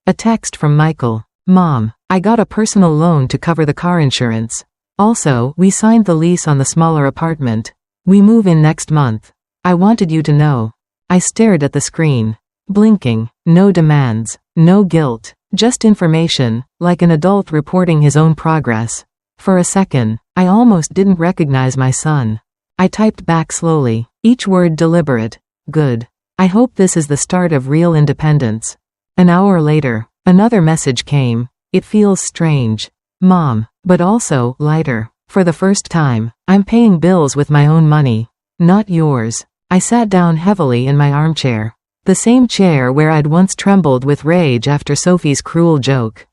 A text from Michael. Mom, I got a personal loan to cover the car insurance. Also, we signed the lease on the smaller apartment. We move in next month. I wanted you to know. I stared at the screen, blinking. No demands, no guilt, just information, like an adult reporting his own progress. For a second, I almost didn't recognize my son. I typed back slowly, each word deliberate. Good. I hope this is the start of real independence. An hour later, another message came. It feels strange, Mom, but also lighter. For the first time, I'm paying bills with my own money, not yours. I sat down heavily in my armchair. The same chair where I'd once trembled with rage after Sophie's cruel joke.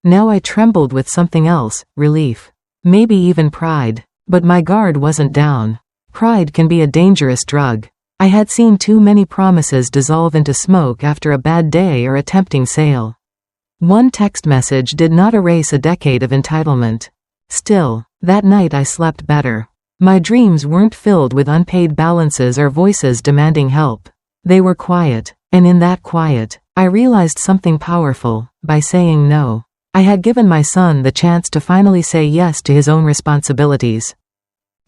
Now I trembled with something else, relief. Maybe even pride. But my guard wasn't down. Pride can be a dangerous drug. I had seen too many promises dissolve into smoke after a bad day or a tempting sale. One text message did not erase a decade of entitlement. Still, that night I slept better. My dreams weren't filled with unpaid balances or voices demanding help. They were quiet, and in that quiet, I realized something powerful. By saying no, I had given my son the chance to finally say yes to his own responsibilities.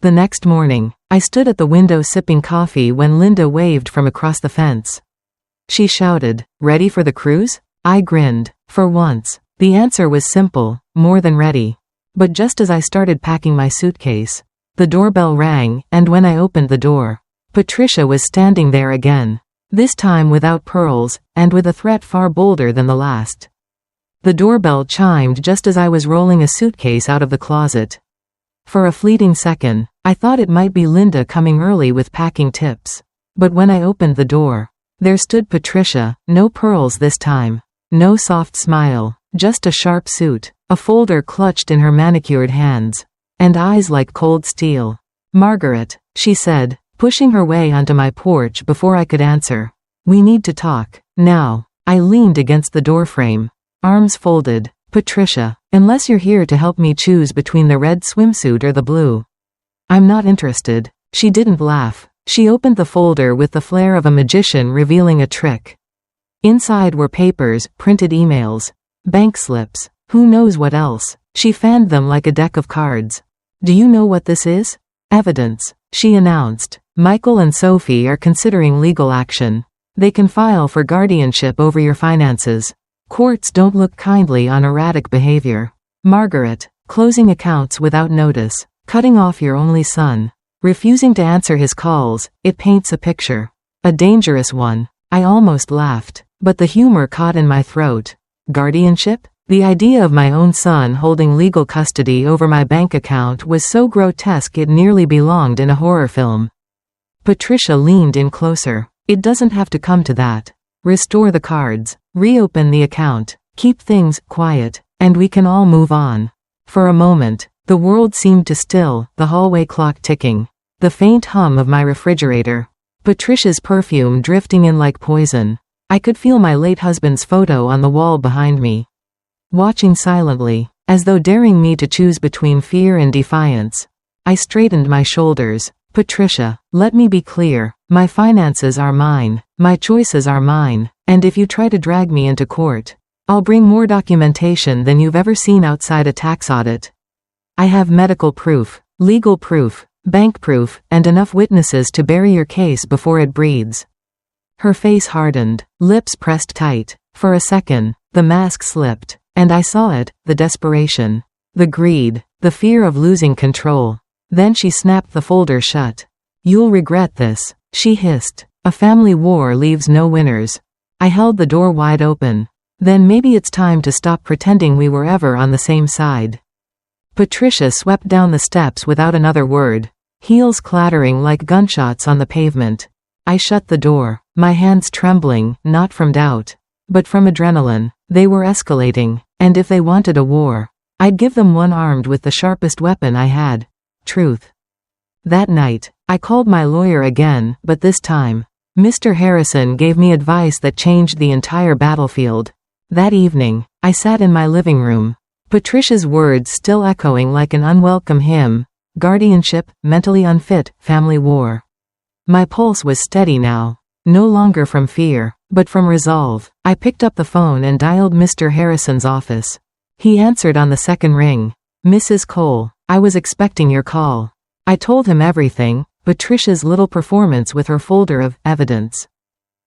The next morning, I stood at the window sipping coffee when Linda waved from across the fence. She shouted, "Ready for the cruise?" I grinned. For once, the answer was simple, more than ready. But just as I started packing my suitcase, the doorbell rang, and when I opened the door, Patricia was standing there again. This time without pearls, and with a threat far bolder than the last. The doorbell chimed just as I was rolling a suitcase out of the closet. For a fleeting second, I thought it might be Linda coming early with packing tips. But when I opened the door, there stood Patricia, no pearls this time. No soft smile, just a sharp suit, a folder clutched in her manicured hands, and eyes like cold steel. "Margaret," she said, pushing her way onto my porch before I could answer. "We need to talk, now." I leaned against the doorframe, arms folded. "Patricia, unless you're here to help me choose between the red swimsuit or the blue, I'm not interested." She didn't laugh. She opened the folder with the flair of a magician revealing a trick. Inside were papers, printed emails, bank slips, who knows what else. She fanned them like a deck of cards. "Do you know what this is?" "Evidence," she announced. "Michael and Sophie are considering legal action. They can file for guardianship over your finances. Courts don't look kindly on erratic behavior. Margaret, closing accounts without notice, cutting off your only son, refusing to answer his calls, it paints a picture. A dangerous one." I almost laughed, but the humor caught in my throat. Guardianship? The idea of my own son holding legal custody over my bank account was so grotesque it nearly belonged in a horror film. Patricia leaned in closer. "It doesn't have to come to that. Restore the cards, reopen the account, keep things quiet, and we can all move on." For a moment, the world seemed to still, the hallway clock ticking, the faint hum of my refrigerator, Patricia's perfume drifting in like poison. I could feel my late husband's photo on the wall behind me, watching silently, as though daring me to choose between fear and defiance. I straightened my shoulders. "Patricia, let me be clear. My finances are mine. My choices are mine. And if you try to drag me into court, I'll bring more documentation than you've ever seen outside a tax audit. I have medical proof, legal proof, bank proof, and enough witnesses to bury your case before it breathes." Her face hardened, lips pressed tight. For a second, the mask slipped, and I saw it, the desperation, the greed, the fear of losing control. Then she snapped the folder shut. "You'll regret this," she hissed. "A family war leaves no winners." I held the door wide open. "Then maybe it's time to stop pretending we were ever on the same side." Patricia swept down the steps without another word, heels clattering like gunshots on the pavement. I shut the door, my hands trembling, not from doubt, but from adrenaline. They were escalating, and if they wanted a war, I'd give them one armed with the sharpest weapon I had: truth. That night, I called my lawyer again, but this time, Mr. Harrison gave me advice that changed the entire battlefield. That evening, I sat in my living room, Patricia's words still echoing like an unwelcome hymn: guardianship, mentally unfit, family war. My pulse was steady now, no longer from fear, but from resolve. I picked up the phone and dialed Mr. Harrison's office. He answered on the second ring. "Mrs. Cole, I was expecting your call." I told him everything, Patricia's little performance with her folder of evidence,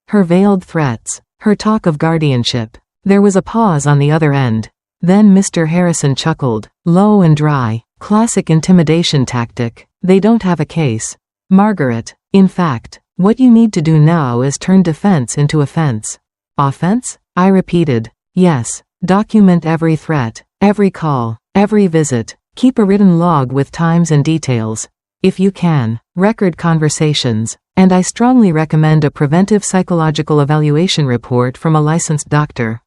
her veiled threats, her talk of guardianship. There was a pause on the other end. Then Mr. Harrison chuckled, low and dry. Classic intimidation tactic. They don't have a case. Margaret. In fact, what you need to do now is turn defense into offense. Offense? I repeated. Yes. Document every threat, every call, every visit. Keep a written log with times and details. If you can, record conversations. And I strongly recommend a preventive psychological evaluation report from a licensed doctor.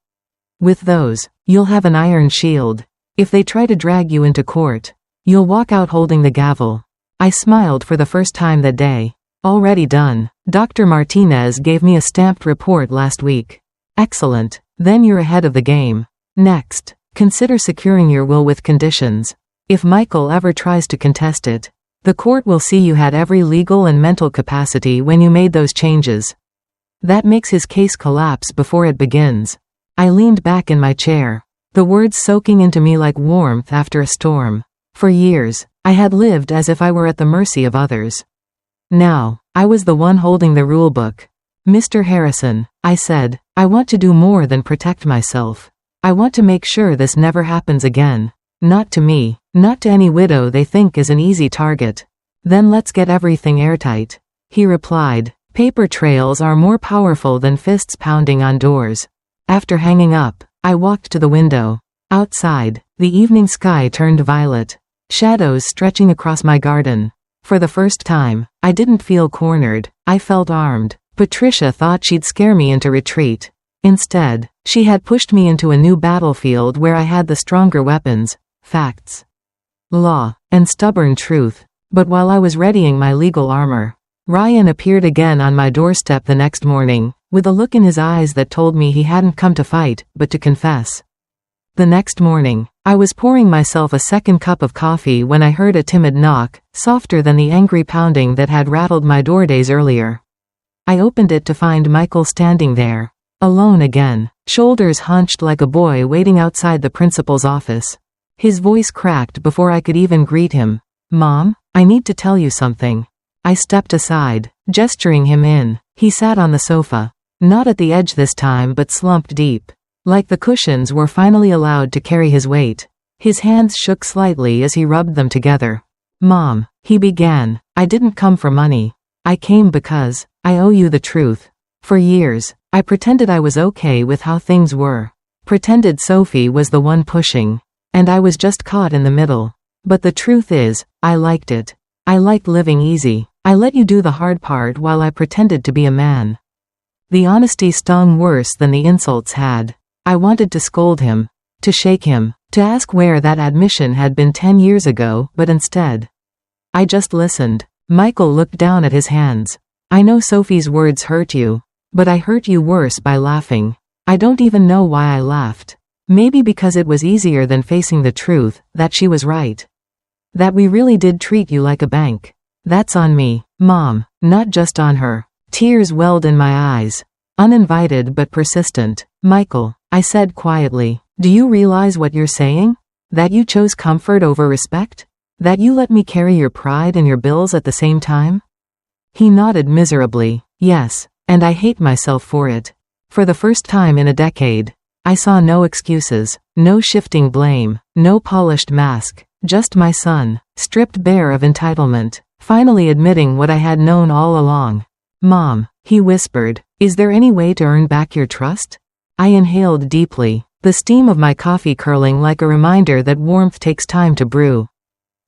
With those, you'll have an iron shield. If they try to drag you into court, you'll walk out holding the gavel. I smiled for the first time that day. Already done. Dr. Martinez gave me a stamped report last week. Excellent. Then you're ahead of the game. Next, consider securing your will with conditions. If Michael ever tries to contest it, the court will see you had every legal and mental capacity when you made those changes. That makes his case collapse before it begins. I leaned back in my chair, the words soaking into me like warmth after a storm. For years, I had lived as if I were at the mercy of others. Now, I was the one holding the rulebook. Mr. Harrison, I said, I want to do more than protect myself. I want to make sure this never happens again. Not to me, not to any widow they think is an easy target. Then let's get everything airtight. He replied, paper trails are more powerful than fists pounding on doors. After hanging up, I walked to the window. Outside, the evening sky turned violet, shadows stretching across my garden. For the first time, I didn't feel cornered, I felt armed. Patricia thought she'd scare me into retreat. Instead, she had pushed me into a new battlefield where I had the stronger weapons, facts, law, and stubborn truth. But while I was readying my legal armor, Ryan appeared again on my doorstep the next morning, with a look in his eyes that told me he hadn't come to fight, but to confess. The next morning, I was pouring myself a second cup of coffee when I heard a timid knock, softer than the angry pounding that had rattled my door days earlier. I opened it to find Michael standing there, alone again, shoulders hunched like a boy waiting outside the principal's office. His voice cracked before I could even greet him. Mom, I need to tell you something. I stepped aside, gesturing him in. He sat on the sofa. Not at the edge this time but slumped deep. Like the cushions were finally allowed to carry his weight. His hands shook slightly as he rubbed them together. Mom, he began, I didn't come for money. I came because I owe you the truth. For years, I pretended I was okay with how things were. Pretended Sophie was the one pushing. And I was just caught in the middle. But the truth is, I liked it. I liked living easy. I let you do the hard part while I pretended to be a man. The honesty stung worse than the insults had. I wanted to scold him, to shake him, to ask where that admission had been 10 years ago, but instead, I just listened. Michael looked down at his hands. I know Sophie's words hurt you, but I hurt you worse by laughing. I don't even know why I laughed. Maybe because it was easier than facing the truth, that she was right. That we really did treat you like a bank. That's on me, Mom, not just on her. Tears welled in my eyes. Uninvited but persistent. Michael, I said quietly, do you realize what you're saying? That you chose comfort over respect? That you let me carry your pride and your bills at the same time? He nodded miserably. Yes, and I hate myself for it. For the first time in a decade, I saw no excuses, no shifting blame, no polished mask, just my son, stripped bare of entitlement, finally admitting what I had known all along. Mom, he whispered, is there any way to earn back your trust? I inhaled deeply, the steam of my coffee curling like a reminder that warmth takes time to brew.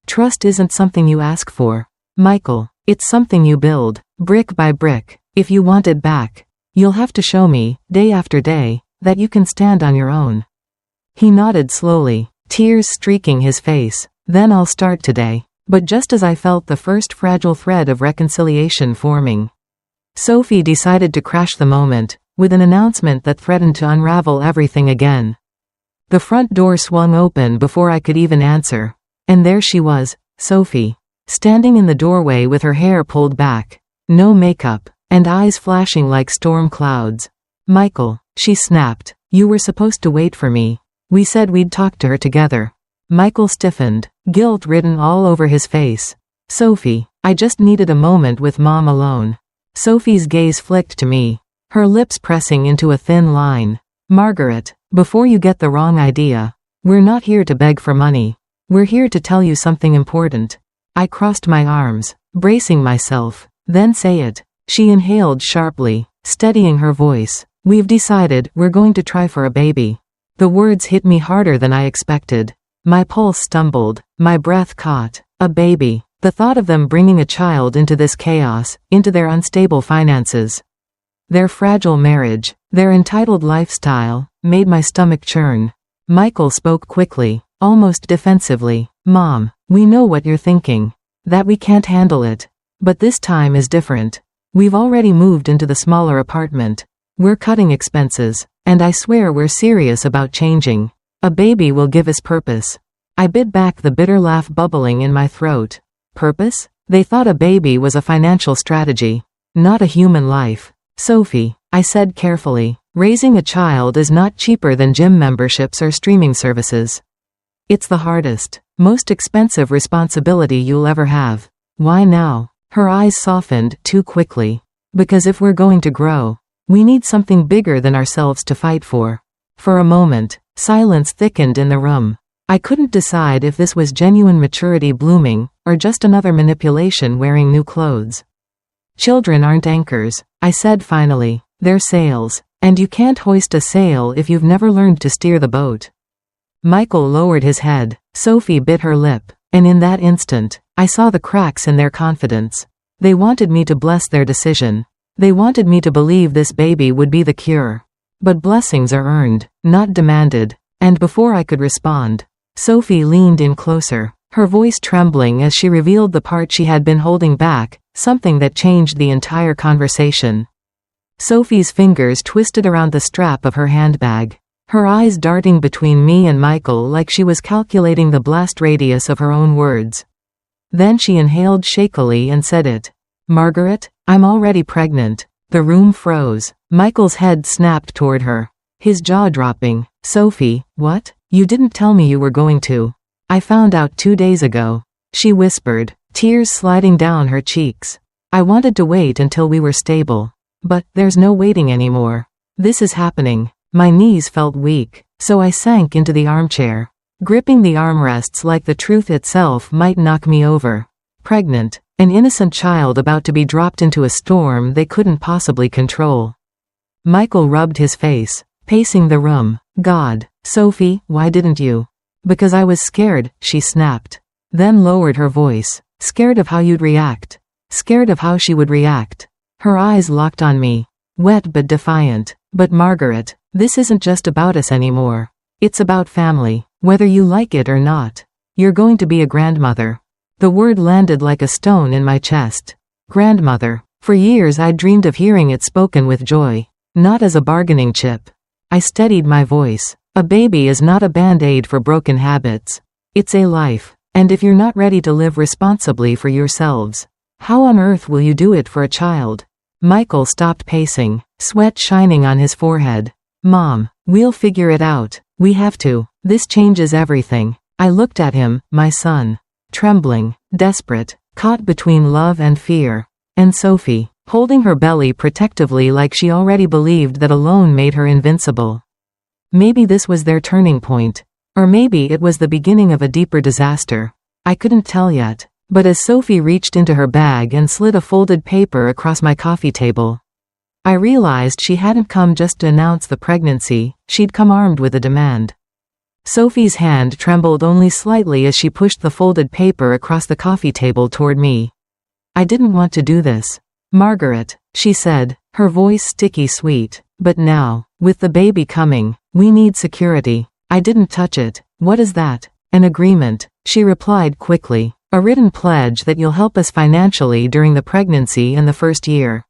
Trust isn't something you ask for, Michael, it's something you build, brick by brick. If you want it back, you'll have to show me, day after day, that you can stand on your own. He nodded slowly, tears streaking his face. Then I'll start today. But just as I felt the first fragile thread of reconciliation forming, Sophie decided to crash the moment, with an announcement that threatened to unravel everything again. The front door swung open before I could even answer. And there she was, Sophie, standing in the doorway with her hair pulled back, no makeup, and eyes flashing like storm clouds. Michael, she snapped, you were supposed to wait for me. We said we'd talk to her together. Michael stiffened, guilt written all over his face. Sophie, I just needed a moment with Mom alone. Sophie's gaze flicked to me, her lips pressing into a thin line. Margaret, before you get the wrong idea, we're not here to beg for money. We're here to tell you something important. I crossed my arms, bracing myself. Then say it. She inhaled sharply, steadying her voice. We've decided we're going to try for a baby. The words hit me harder than I expected. My pulse stumbled, my breath caught. A baby. The thought of them bringing a child into this chaos, into their unstable finances, their fragile marriage, their entitled lifestyle, made my stomach churn. Michael spoke quickly, almost defensively. Mom, we know what you're thinking. That we can't handle it. But this time is different. We've already moved into the smaller apartment. We're cutting expenses, and I swear we're serious about changing. A baby will give us purpose. I bit back the bitter laugh bubbling in my throat. Purpose? They thought a baby was a financial strategy, not a human life. Sophie, I said carefully, raising a child is not cheaper than gym memberships or streaming services. It's the hardest, most expensive responsibility you'll ever have. Why now? Her eyes softened too quickly. Because if we're going to grow, we need something bigger than ourselves to fight for. For a moment, silence thickened in the room. I couldn't decide if this was genuine maturity blooming, or just another manipulation wearing new clothes. Children aren't anchors, I said finally. They're sails, and you can't hoist a sail if you've never learned to steer the boat. Michael lowered his head. Sophie bit her lip, and in that instant, I saw the cracks in their confidence. They wanted me to bless their decision. They wanted me to believe this baby would be the cure. But blessings are earned, not demanded. And before I could respond, Sophie leaned in closer, her voice trembling as she revealed the part she had been holding back, something that changed the entire conversation. Sophie's fingers twisted around the strap of her handbag, her eyes darting between me and Michael like she was calculating the blast radius of her own words. Then she inhaled shakily and said it. Margaret, I'm already pregnant. The room froze. Michael's head snapped toward her, his jaw dropping. Sophie, what? You didn't tell me you were going to. I found out 2 days ago, she whispered, tears sliding down her cheeks. I wanted to wait until we were stable. But there's no waiting anymore. This is happening. My knees felt weak, so I sank into the armchair, gripping the armrests like the truth itself might knock me over. Pregnant, an innocent child about to be dropped into a storm they couldn't possibly control. Michael rubbed his face, pacing the room. God, Sophie, why didn't you? Because I was scared, she snapped. Then lowered her voice. Scared of how you'd react. Scared of how she would react. Her eyes locked on me, wet but defiant. But Margaret, this isn't just about us anymore. It's about family, whether you like it or not. You're going to be a grandmother. The word landed like a stone in my chest. Grandmother. For years I'd dreamed of hearing it spoken with joy, not as a bargaining chip. I steadied my voice. A baby is not a band-aid for broken habits. It's a life, and if you're not ready to live responsibly for yourselves, how on earth will you do it for a child? Michael stopped pacing, sweat shining on his forehead. Mom, we'll figure it out. We have to. This changes everything. I looked at him, my son, trembling, desperate, caught between love and fear. And Sophie, holding her belly protectively like she already believed that alone made her invincible. Maybe this was their turning point. Or maybe it was the beginning of a deeper disaster. I couldn't tell yet. But as Sophie reached into her bag and slid a folded paper across my coffee table, I realized she hadn't come just to announce the pregnancy, she'd come armed with a demand. Sophie's hand trembled only slightly as she pushed the folded paper across the coffee table toward me. I didn't want to do this. Margaret, she said, her voice sticky sweet. But now, with the baby coming, we need security. I didn't touch it. What is that? An agreement, she replied quickly. A written pledge that you'll help us financially during the pregnancy and the first year.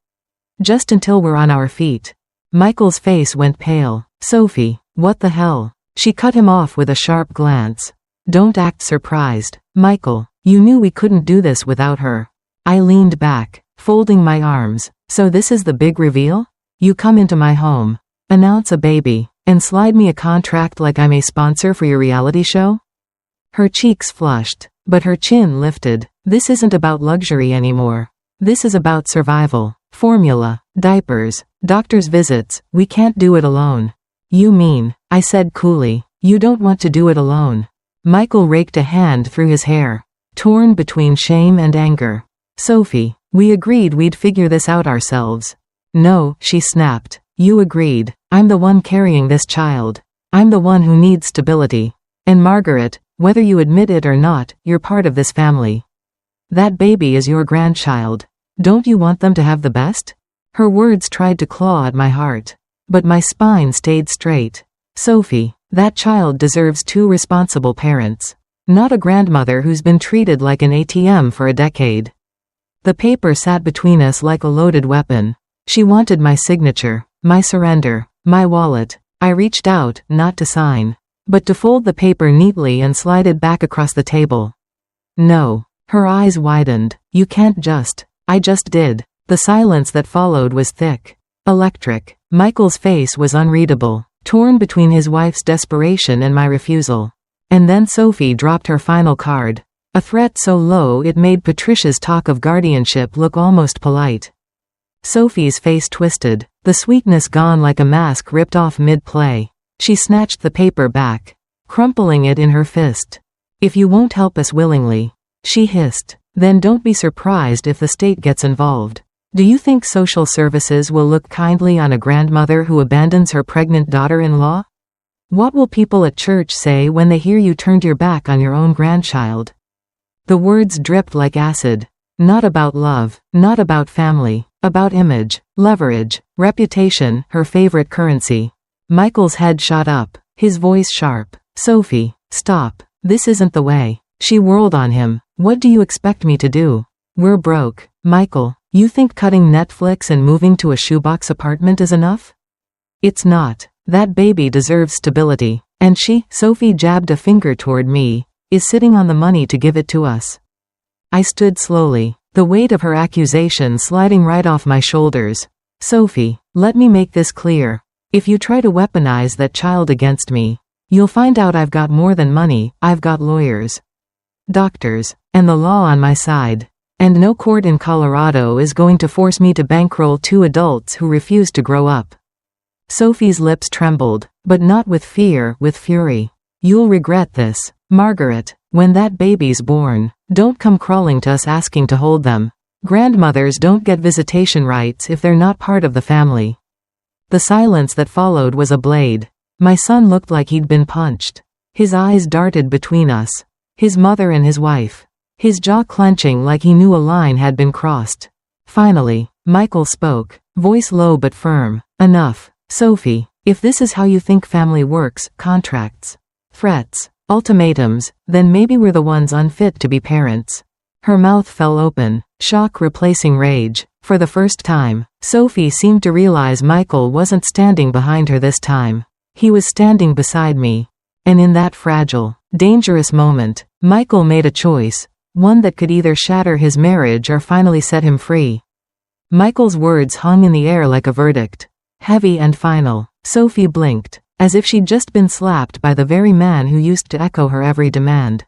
Just until we're on our feet. Michael's face went pale. Sophie, what the hell? She cut him off with a sharp glance. Don't act surprised. Michael, you knew we couldn't do this without her. I leaned back, folding my arms. So this is the big reveal? You come into my home, announce a baby, and slide me a contract like I'm a sponsor for your reality show? Her cheeks flushed, but her chin lifted. This isn't about luxury anymore. This is about survival. Formula, diapers, doctor's visits. We can't do it alone. You mean, I said coolly, you don't want to do it alone. Michael raked a hand through his hair, torn between shame and anger. Sophie, we agreed we'd figure this out ourselves. No, she snapped. You agreed. I'm the one carrying this child. I'm the one who needs stability. And Margaret, whether you admit it or not, you're part of this family. That baby is your grandchild. Don't you want them to have the best? Her words tried to claw at my heart. But my spine stayed straight. Sophie, that child deserves two responsible parents. Not a grandmother who's been treated like an ATM for a decade. The paper sat between us like a loaded weapon. She wanted my signature, my surrender, my wallet. I reached out, not to sign, but to fold the paper neatly and slide it back across the table. No. Her eyes widened. You can't just. I just did. The silence that followed was thick. Electric. Michael's face was unreadable, torn between his wife's desperation and my refusal. And then Sophie dropped her final card. A threat so low it made Patricia's talk of guardianship look almost polite. Sophie's face twisted, the sweetness gone like a mask ripped off mid-play. She snatched the paper back, crumpling it in her fist. If you won't help us willingly, she hissed, then don't be surprised if the state gets involved. Do you think social services will look kindly on a grandmother who abandons her pregnant daughter-in-law? What will people at church say when they hear you turned your back on your own grandchild? The words dripped like acid. Not about love, not about family, about image, leverage, reputation, her favorite currency. Michael's head shot up, his voice sharp. Sophie, stop. This isn't the way. She whirled on him. What do you expect me to do? We're broke. Michael, you think cutting Netflix and moving to a shoebox apartment is enough? It's not. That baby deserves stability. And she, Sophie jabbed a finger toward me, is sitting on the money to give it to us. I stood slowly, the weight of her accusation sliding right off my shoulders. Sophie, let me make this clear. If you try to weaponize that child against me, you'll find out I've got more than money, I've got lawyers, doctors, and the law on my side. And no court in Colorado is going to force me to bankroll two adults who refuse to grow up. Sophie's lips trembled, but not with fear, with fury. You'll regret this, Margaret. When that baby's born, don't come crawling to us asking to hold them. Grandmothers don't get visitation rights if they're not part of the family. The silence that followed was a blade. My son looked like he'd been punched. His eyes darted between us. His mother and his wife. His jaw clenching like he knew a line had been crossed. Finally, Michael spoke, voice low but firm. Enough. Sophie, if this is how you think family works, contracts, threats, ultimatums, then maybe we're the ones unfit to be parents. Her mouth fell open, shock replacing rage. For the first time, Sophie seemed to realize Michael wasn't standing behind her this time. He was standing beside me. And in that fragile, dangerous moment, Michael made a choice, one that could either shatter his marriage or finally set him free. Michael's words hung in the air like a verdict, heavy and final. Sophie blinked, as if she'd just been slapped by the very man who used to echo her every demand.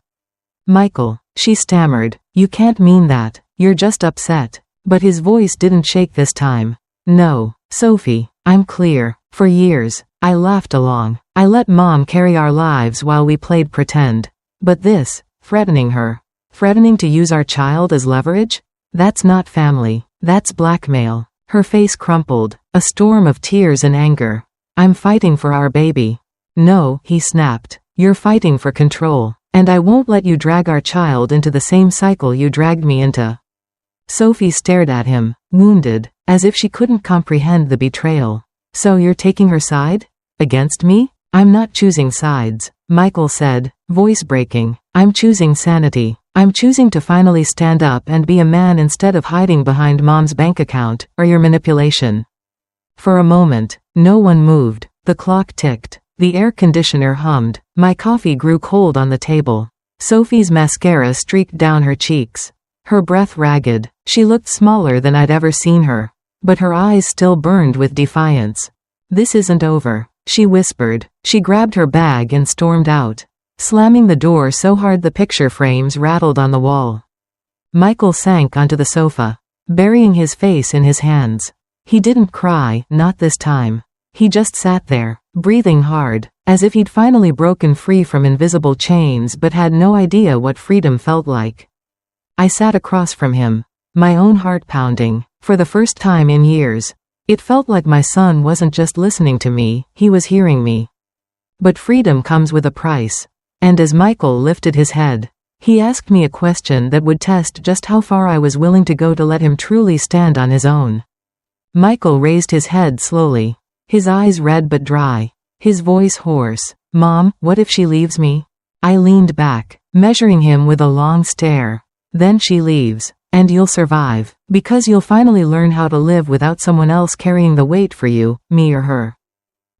Michael, she stammered, you can't mean that, you're just upset. But his voice didn't shake this time. No, Sophie, I'm clear. For years, I laughed along. I let Mom carry our lives while we played pretend. But this, threatening her, threatening to use our child as leverage? That's not family. That's blackmail. Her face crumpled, a storm of tears and anger. I'm fighting for our baby. No, he snapped. You're fighting for control. And I won't let you drag our child into the same cycle you dragged me into. Sophie stared at him, wounded, as if she couldn't comprehend the betrayal. So you're taking her side? Against me? I'm not choosing sides, Michael said, voice breaking. I'm choosing sanity. I'm choosing to finally stand up and be a man instead of hiding behind Mom's bank account, or your manipulation. For a moment, no one moved. The clock ticked. The air conditioner hummed. My coffee grew cold on the table. Sophie's mascara streaked down her cheeks. Her breath ragged. She looked smaller than I'd ever seen her. But her eyes still burned with defiance. This isn't over, she whispered. She grabbed her bag and stormed out, slamming the door so hard the picture frames rattled on the wall. Michael sank onto the sofa, burying his face in his hands. He didn't cry, not this time. He just sat there, breathing hard, as if he'd finally broken free from invisible chains but had no idea what freedom felt like. I sat across from him, my own heart pounding. For the first time in years, it felt like my son wasn't just listening to me, he was hearing me. But freedom comes with a price. And as Michael lifted his head, he asked me a question that would test just how far I was willing to go to let him truly stand on his own. Michael raised his head slowly, his eyes red but dry, his voice hoarse. "Mom, what if she leaves me?" I leaned back, measuring him with a long stare. "Then she leaves, and you'll survive, because you'll finally learn how to live without someone else carrying the weight for you, me or her."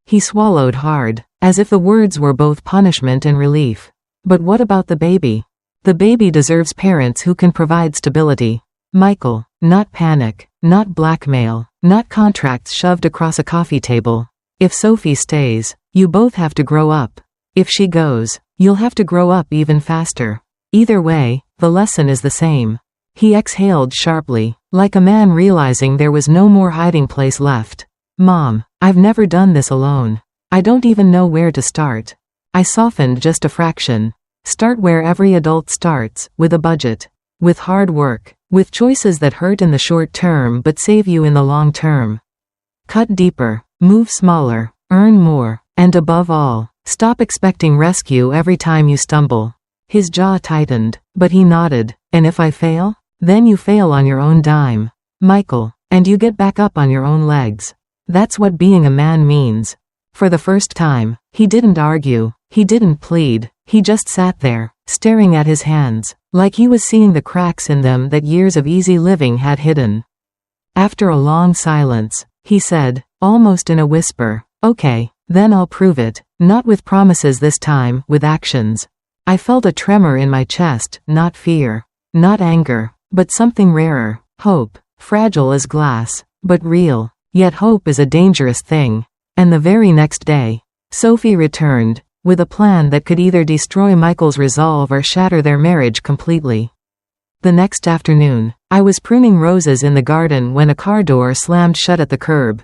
He swallowed hard, as if the words were both punishment and relief. "But what about the baby? The baby deserves parents who can provide stability. Michael, not panic, not blackmail, not contracts shoved across a coffee table. If Sophie stays, you both have to grow up. If she goes, you'll have to grow up even faster. Either way, the lesson is the same." He exhaled sharply, like a man realizing there was no more hiding place left. "Mom, I've never done this alone. I don't even know where to start." I softened just a fraction. "Start where every adult starts, with a budget. With hard work. With choices that hurt in the short term but save you in the long term. Cut deeper. Move smaller. Earn more. And above all, stop expecting rescue every time you stumble." His jaw tightened, but he nodded. "And if I fail? Then you fail on your own dime, Michael, and you get back up on your own legs. That's what being a man means." For the first time, he didn't argue, he didn't plead, he just sat there, staring at his hands, like he was seeing the cracks in them that years of easy living had hidden. After a long silence, he said, almost in a whisper, "Okay, then I'll prove it, not with promises this time, with actions." I felt a tremor in my chest, not fear, not anger, but something rarer, hope, fragile as glass, but real. Yet hope is a dangerous thing. And the very next day, Sophie returned, with a plan that could either destroy Michael's resolve or shatter their marriage completely. The next afternoon, I was pruning roses in the garden when a car door slammed shut at the curb.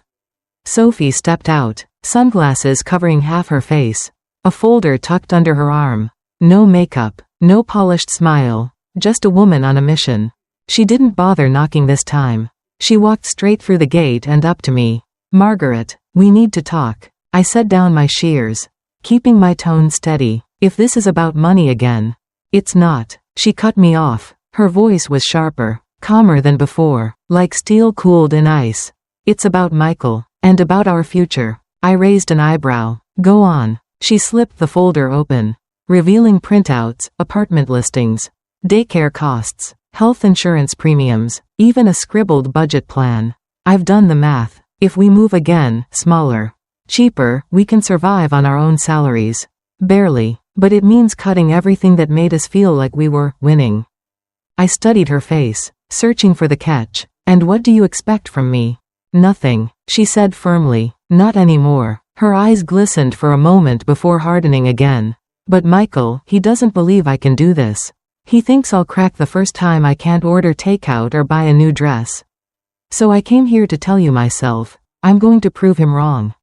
Sophie stepped out, sunglasses covering half her face, a folder tucked under her arm. No makeup, no polished smile, just a woman on a mission. She didn't bother knocking this time. She walked straight through the gate and up to me. "Margaret, we need to talk." I set down my shears, keeping my tone steady. "If this is about money again." "It's not." She cut me off. Her voice was sharper, calmer than before, like steel cooled in ice. "It's about Michael, and about our future." I raised an eyebrow. "Go on." She slipped the folder open, revealing printouts, apartment listings, daycare costs, health insurance premiums, even a scribbled budget plan. "I've done the math. If we move again, smaller, cheaper, we can survive on our own salaries. Barely, but it means cutting everything that made us feel like we were winning." I studied her face, searching for the catch. "And what do you expect from me?" "Nothing," she said firmly. "Not anymore." Her eyes glistened for a moment before hardening again. "But Michael, he doesn't believe I can do this. He thinks I'll crack the first time I can't order takeout or buy a new dress. So I came here to tell you myself. I'm going to prove him wrong."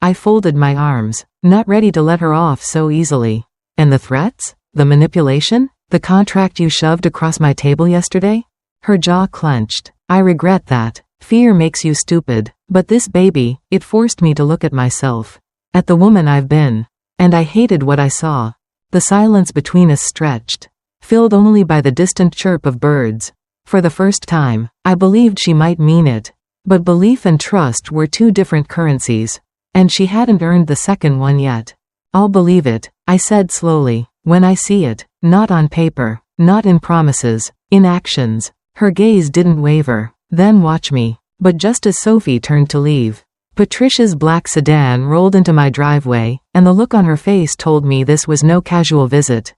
I folded my arms, not ready to let her off so easily. "And the threats? The manipulation? The contract you shoved across my table yesterday?" Her jaw clenched. "I regret that. Fear makes you stupid. But this baby, it forced me to look at myself. At the woman I've been. And I hated what I saw." The silence between us stretched, filled only by the distant chirp of birds. For the first time, I believed she might mean it. But belief and trust were two different currencies. And she hadn't earned the second one yet. "I'll believe it," I said slowly, "when I see it, not on paper, not in promises, in actions." Her gaze didn't waver. "Then watch me." But just as Sophie turned to leave, Patricia's black sedan rolled into my driveway, and the look on her face told me this was no casual visit.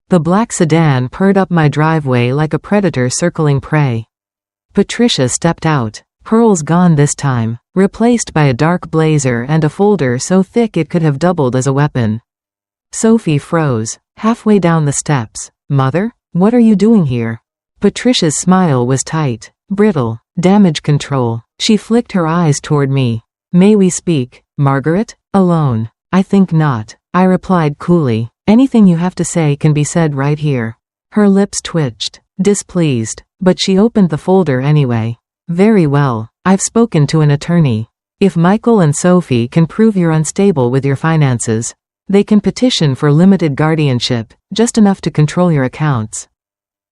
The black sedan purred up my driveway like a predator circling prey. Patricia stepped out, pearls gone this time, replaced by a dark blazer and a folder so thick it could have doubled as a weapon. Sophie froze, halfway down the steps. "Mother, what are you doing here?" Patricia's smile was tight, brittle, damage control. She flicked her eyes toward me. "May we speak, Margaret? Alone." I think not, I replied coolly. Anything you have to say can be said right here. Her lips twitched, displeased, but she opened the folder anyway. Very well, I've spoken to an attorney. If Michael and Sophie can prove you're unstable with your finances, they can petition for limited guardianship, just enough to control your accounts.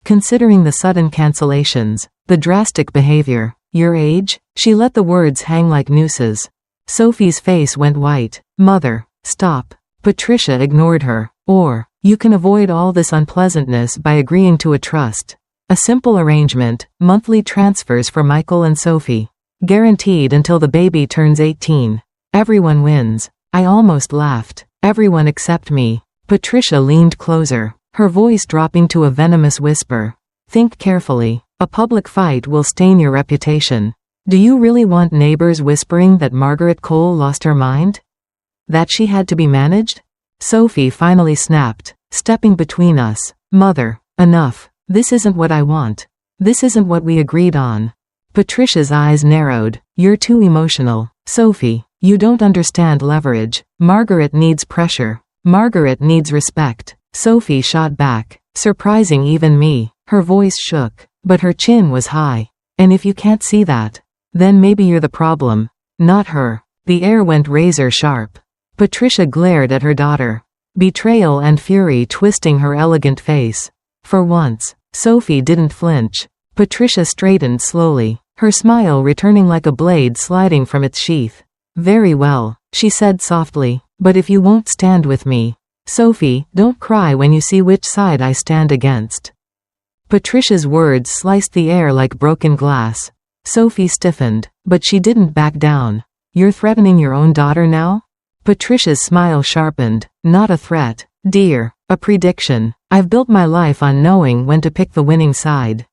Considering the sudden cancellations, the drastic behavior, your age, she let the words hang like nooses. Sophie's face went white. Mother, stop. Patricia ignored her. Or, you can avoid all this unpleasantness by agreeing to a trust. A simple arrangement, monthly transfers for Michael and Sophie. Guaranteed until the baby turns 18. Everyone wins. I almost laughed. Everyone except me. Patricia leaned closer, her voice dropping to a venomous whisper. Think carefully. A public fight will stain your reputation. Do you really want neighbors whispering that Margaret Cole lost her mind? That she had to be managed? Sophie finally snapped, stepping between us. Mother, enough. This isn't what I want. This isn't what we agreed on. Patricia's eyes narrowed. You're too emotional. Sophie, you don't understand leverage. Margaret needs pressure. Margaret needs respect. Sophie shot back, surprising even me. Her voice shook, but her chin was high. And if you can't see that, then maybe you're the problem, not her. The air went razor sharp. Patricia glared at her daughter, betrayal and fury twisting her elegant face. For once, Sophie didn't flinch. Patricia straightened slowly, her smile returning like a blade sliding from its sheath. Very well, she said softly, but if you won't stand with me, Sophie, don't cry when you see which side I stand against. Patricia's words sliced the air like broken glass. Sophie stiffened, but she didn't back down. You're threatening your own daughter now? Patricia's smile sharpened. Not a threat, dear, a prediction. I've built my life on knowing when to pick the winning side.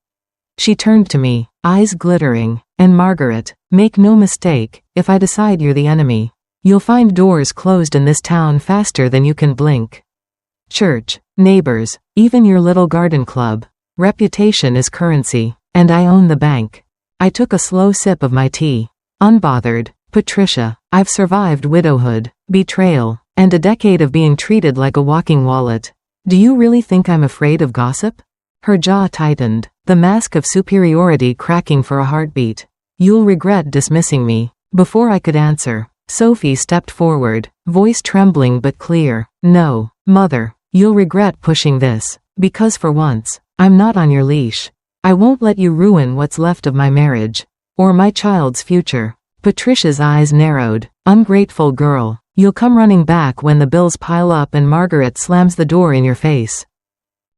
She turned to me, eyes glittering. And Margaret, make no mistake, if I decide you're the enemy, you'll find doors closed in this town faster than you can blink. Church, neighbors, even your little garden club. Reputation is currency, and I own the bank. I took a slow sip of my tea. Unbothered. Patricia, I've survived widowhood, betrayal, and a decade of being treated like a walking wallet. Do you really think I'm afraid of gossip? Her jaw tightened, the mask of superiority cracking for a heartbeat. You'll regret dismissing me. Before I could answer, Sophie stepped forward, voice trembling but clear. No, Mother, you'll regret pushing this, because for once, I'm not on your leash. I won't let you ruin what's left of my marriage, or my child's future. Patricia's eyes narrowed. Ungrateful girl. You'll come running back when the bills pile up and Margaret slams the door in your face.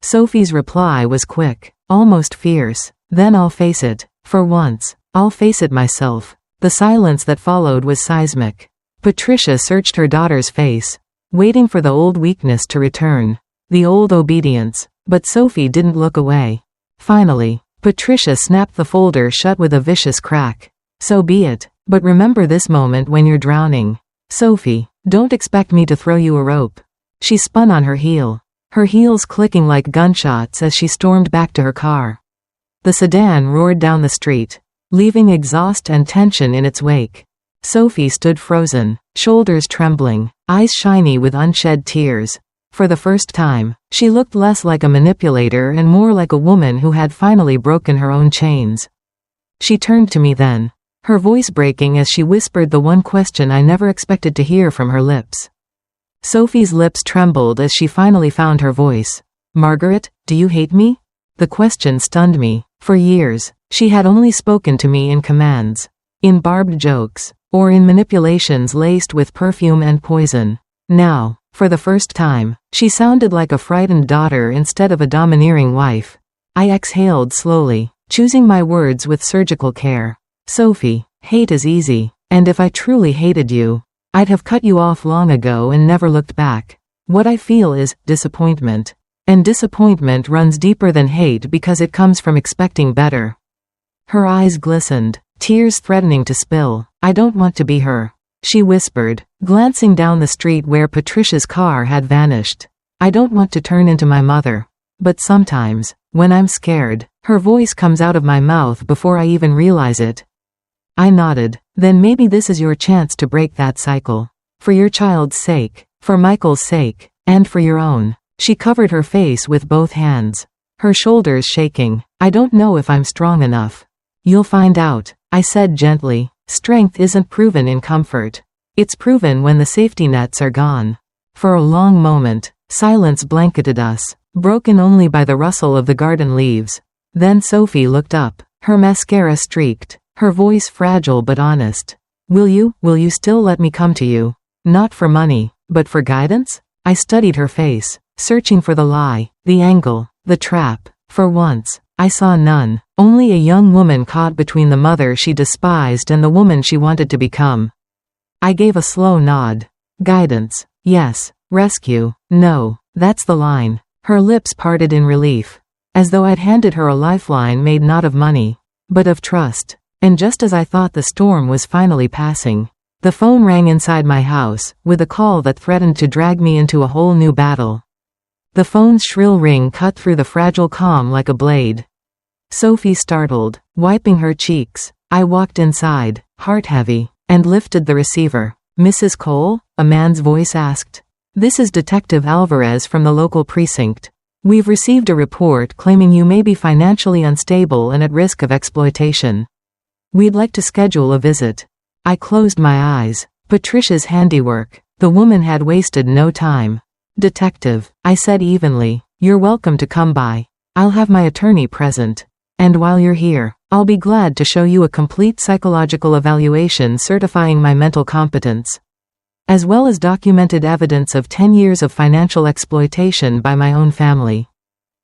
Sophie's reply was quick, almost fierce. Then I'll face it. For once, I'll face it myself. The silence that followed was seismic. Patricia searched her daughter's face, waiting for the old weakness to return, the old obedience, but Sophie didn't look away. Finally, Patricia snapped the folder shut with a vicious crack. So be it. But remember this moment when you're drowning. Sophie, don't expect me to throw you a rope. She spun on her heel, her heels clicking like gunshots as she stormed back to her car. The sedan roared down the street, leaving exhaust and tension in its wake. Sophie stood frozen, shoulders trembling, eyes shiny with unshed tears. For the first time, she looked less like a manipulator and more like a woman who had finally broken her own chains. She turned to me then, her voice breaking as she whispered the one question I never expected to hear from her lips. Sophie's lips trembled as she finally found her voice. Margaret, do you hate me? The question stunned me. For years, she had only spoken to me in commands, in barbed jokes, or in manipulations laced with perfume and poison. Now, for the first time, she sounded like a frightened daughter instead of a domineering wife. I exhaled slowly, choosing my words with surgical care. Sophie, hate is easy, and if I truly hated you, I'd have cut you off long ago and never looked back. What I feel is disappointment. And disappointment runs deeper than hate because it comes from expecting better. Her eyes glistened, tears threatening to spill. I don't want to be her, she whispered, glancing down the street where Patricia's car had vanished. I don't want to turn into my mother. But sometimes, when I'm scared, her voice comes out of my mouth before I even realize it. I nodded. Then maybe this is your chance to break that cycle. For your child's sake, for Michael's sake, and for your own. She covered her face with both hands, her shoulders shaking. I don't know if I'm strong enough. You'll find out, I said gently. Strength isn't proven in comfort. It's proven when the safety nets are gone. For a long moment, silence blanketed us, broken only by the rustle of the garden leaves. Then Sophie looked up, her mascara streaked, her voice fragile but honest. Will you still let me come to you? Not for money, but for guidance? I studied her face, searching for the lie, the angle, the trap. For once, I saw none, only a young woman caught between the mother she despised and the woman she wanted to become. I gave a slow nod. Guidance, yes. Rescue, no. That's the line. Her lips parted in relief, as though I'd handed her a lifeline made not of money, but of trust. And just as I thought the storm was finally passing, the phone rang inside my house, with a call that threatened to drag me into a whole new battle. The phone's shrill ring cut through the fragile calm like a blade. Sophie startled, wiping her cheeks. I walked inside, heart heavy, and lifted the receiver. Mrs. Cole? A man's voice asked. This is Detective Alvarez from the local precinct. We've received a report claiming you may be financially unstable and at risk of exploitation. We'd like to schedule a visit. I closed my eyes. Patricia's handiwork. The woman had wasted no time. Detective, I said evenly, you're welcome to come by. I'll have my attorney present. And while you're here, I'll be glad to show you a complete psychological evaluation certifying my mental competence, as well as documented evidence of 10 years of financial exploitation by my own family.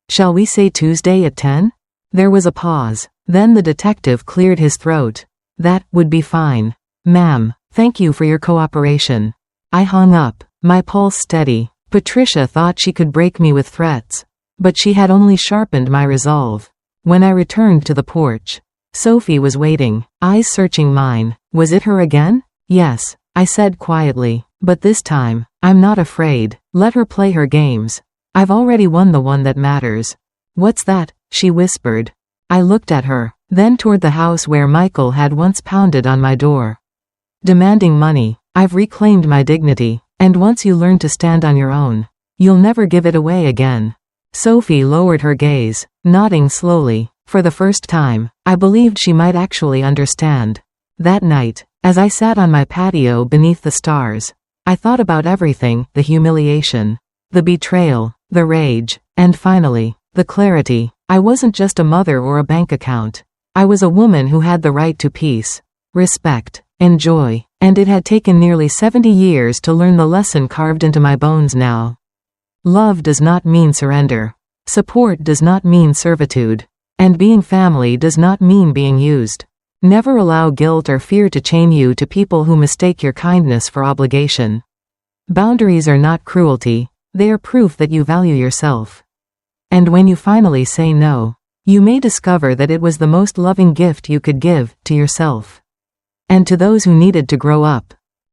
Shall we say Tuesday at 10? There was a pause. Then the detective cleared his throat. That would be fine. Ma'am, thank you for your cooperation. I hung up, my pulse steady. Patricia thought she could break me with threats, but she had only sharpened my resolve. When I returned to the porch, Sophie was waiting, eyes searching mine. Was it her again? Yes, I said quietly, but this time, I'm not afraid. Let her play her games. I've already won the one that matters. What's that? She whispered. I looked at her, then toward the house where Michael had once pounded on my door, demanding money. I've reclaimed my dignity, and once you learn to stand on your own, you'll never give it away again. Sophie lowered her gaze, nodding slowly. For the first time, I believed she might actually understand. That night, as I sat on my patio beneath the stars, I thought about everything, the humiliation, the betrayal, the rage, and finally, the clarity. I wasn't just a mother or a bank account. I was a woman who had the right to peace, respect, and joy, and it had taken nearly 70 years to learn the lesson carved into my bones now. Love does not mean surrender. Support does not mean servitude. And being family does not mean being used. Never allow guilt or fear to chain you to people who mistake your kindness for obligation. Boundaries are not cruelty, they are proof that you value yourself. And when you finally say no, you may discover that it was the most loving gift you could give to yourself. And to those who needed to grow up.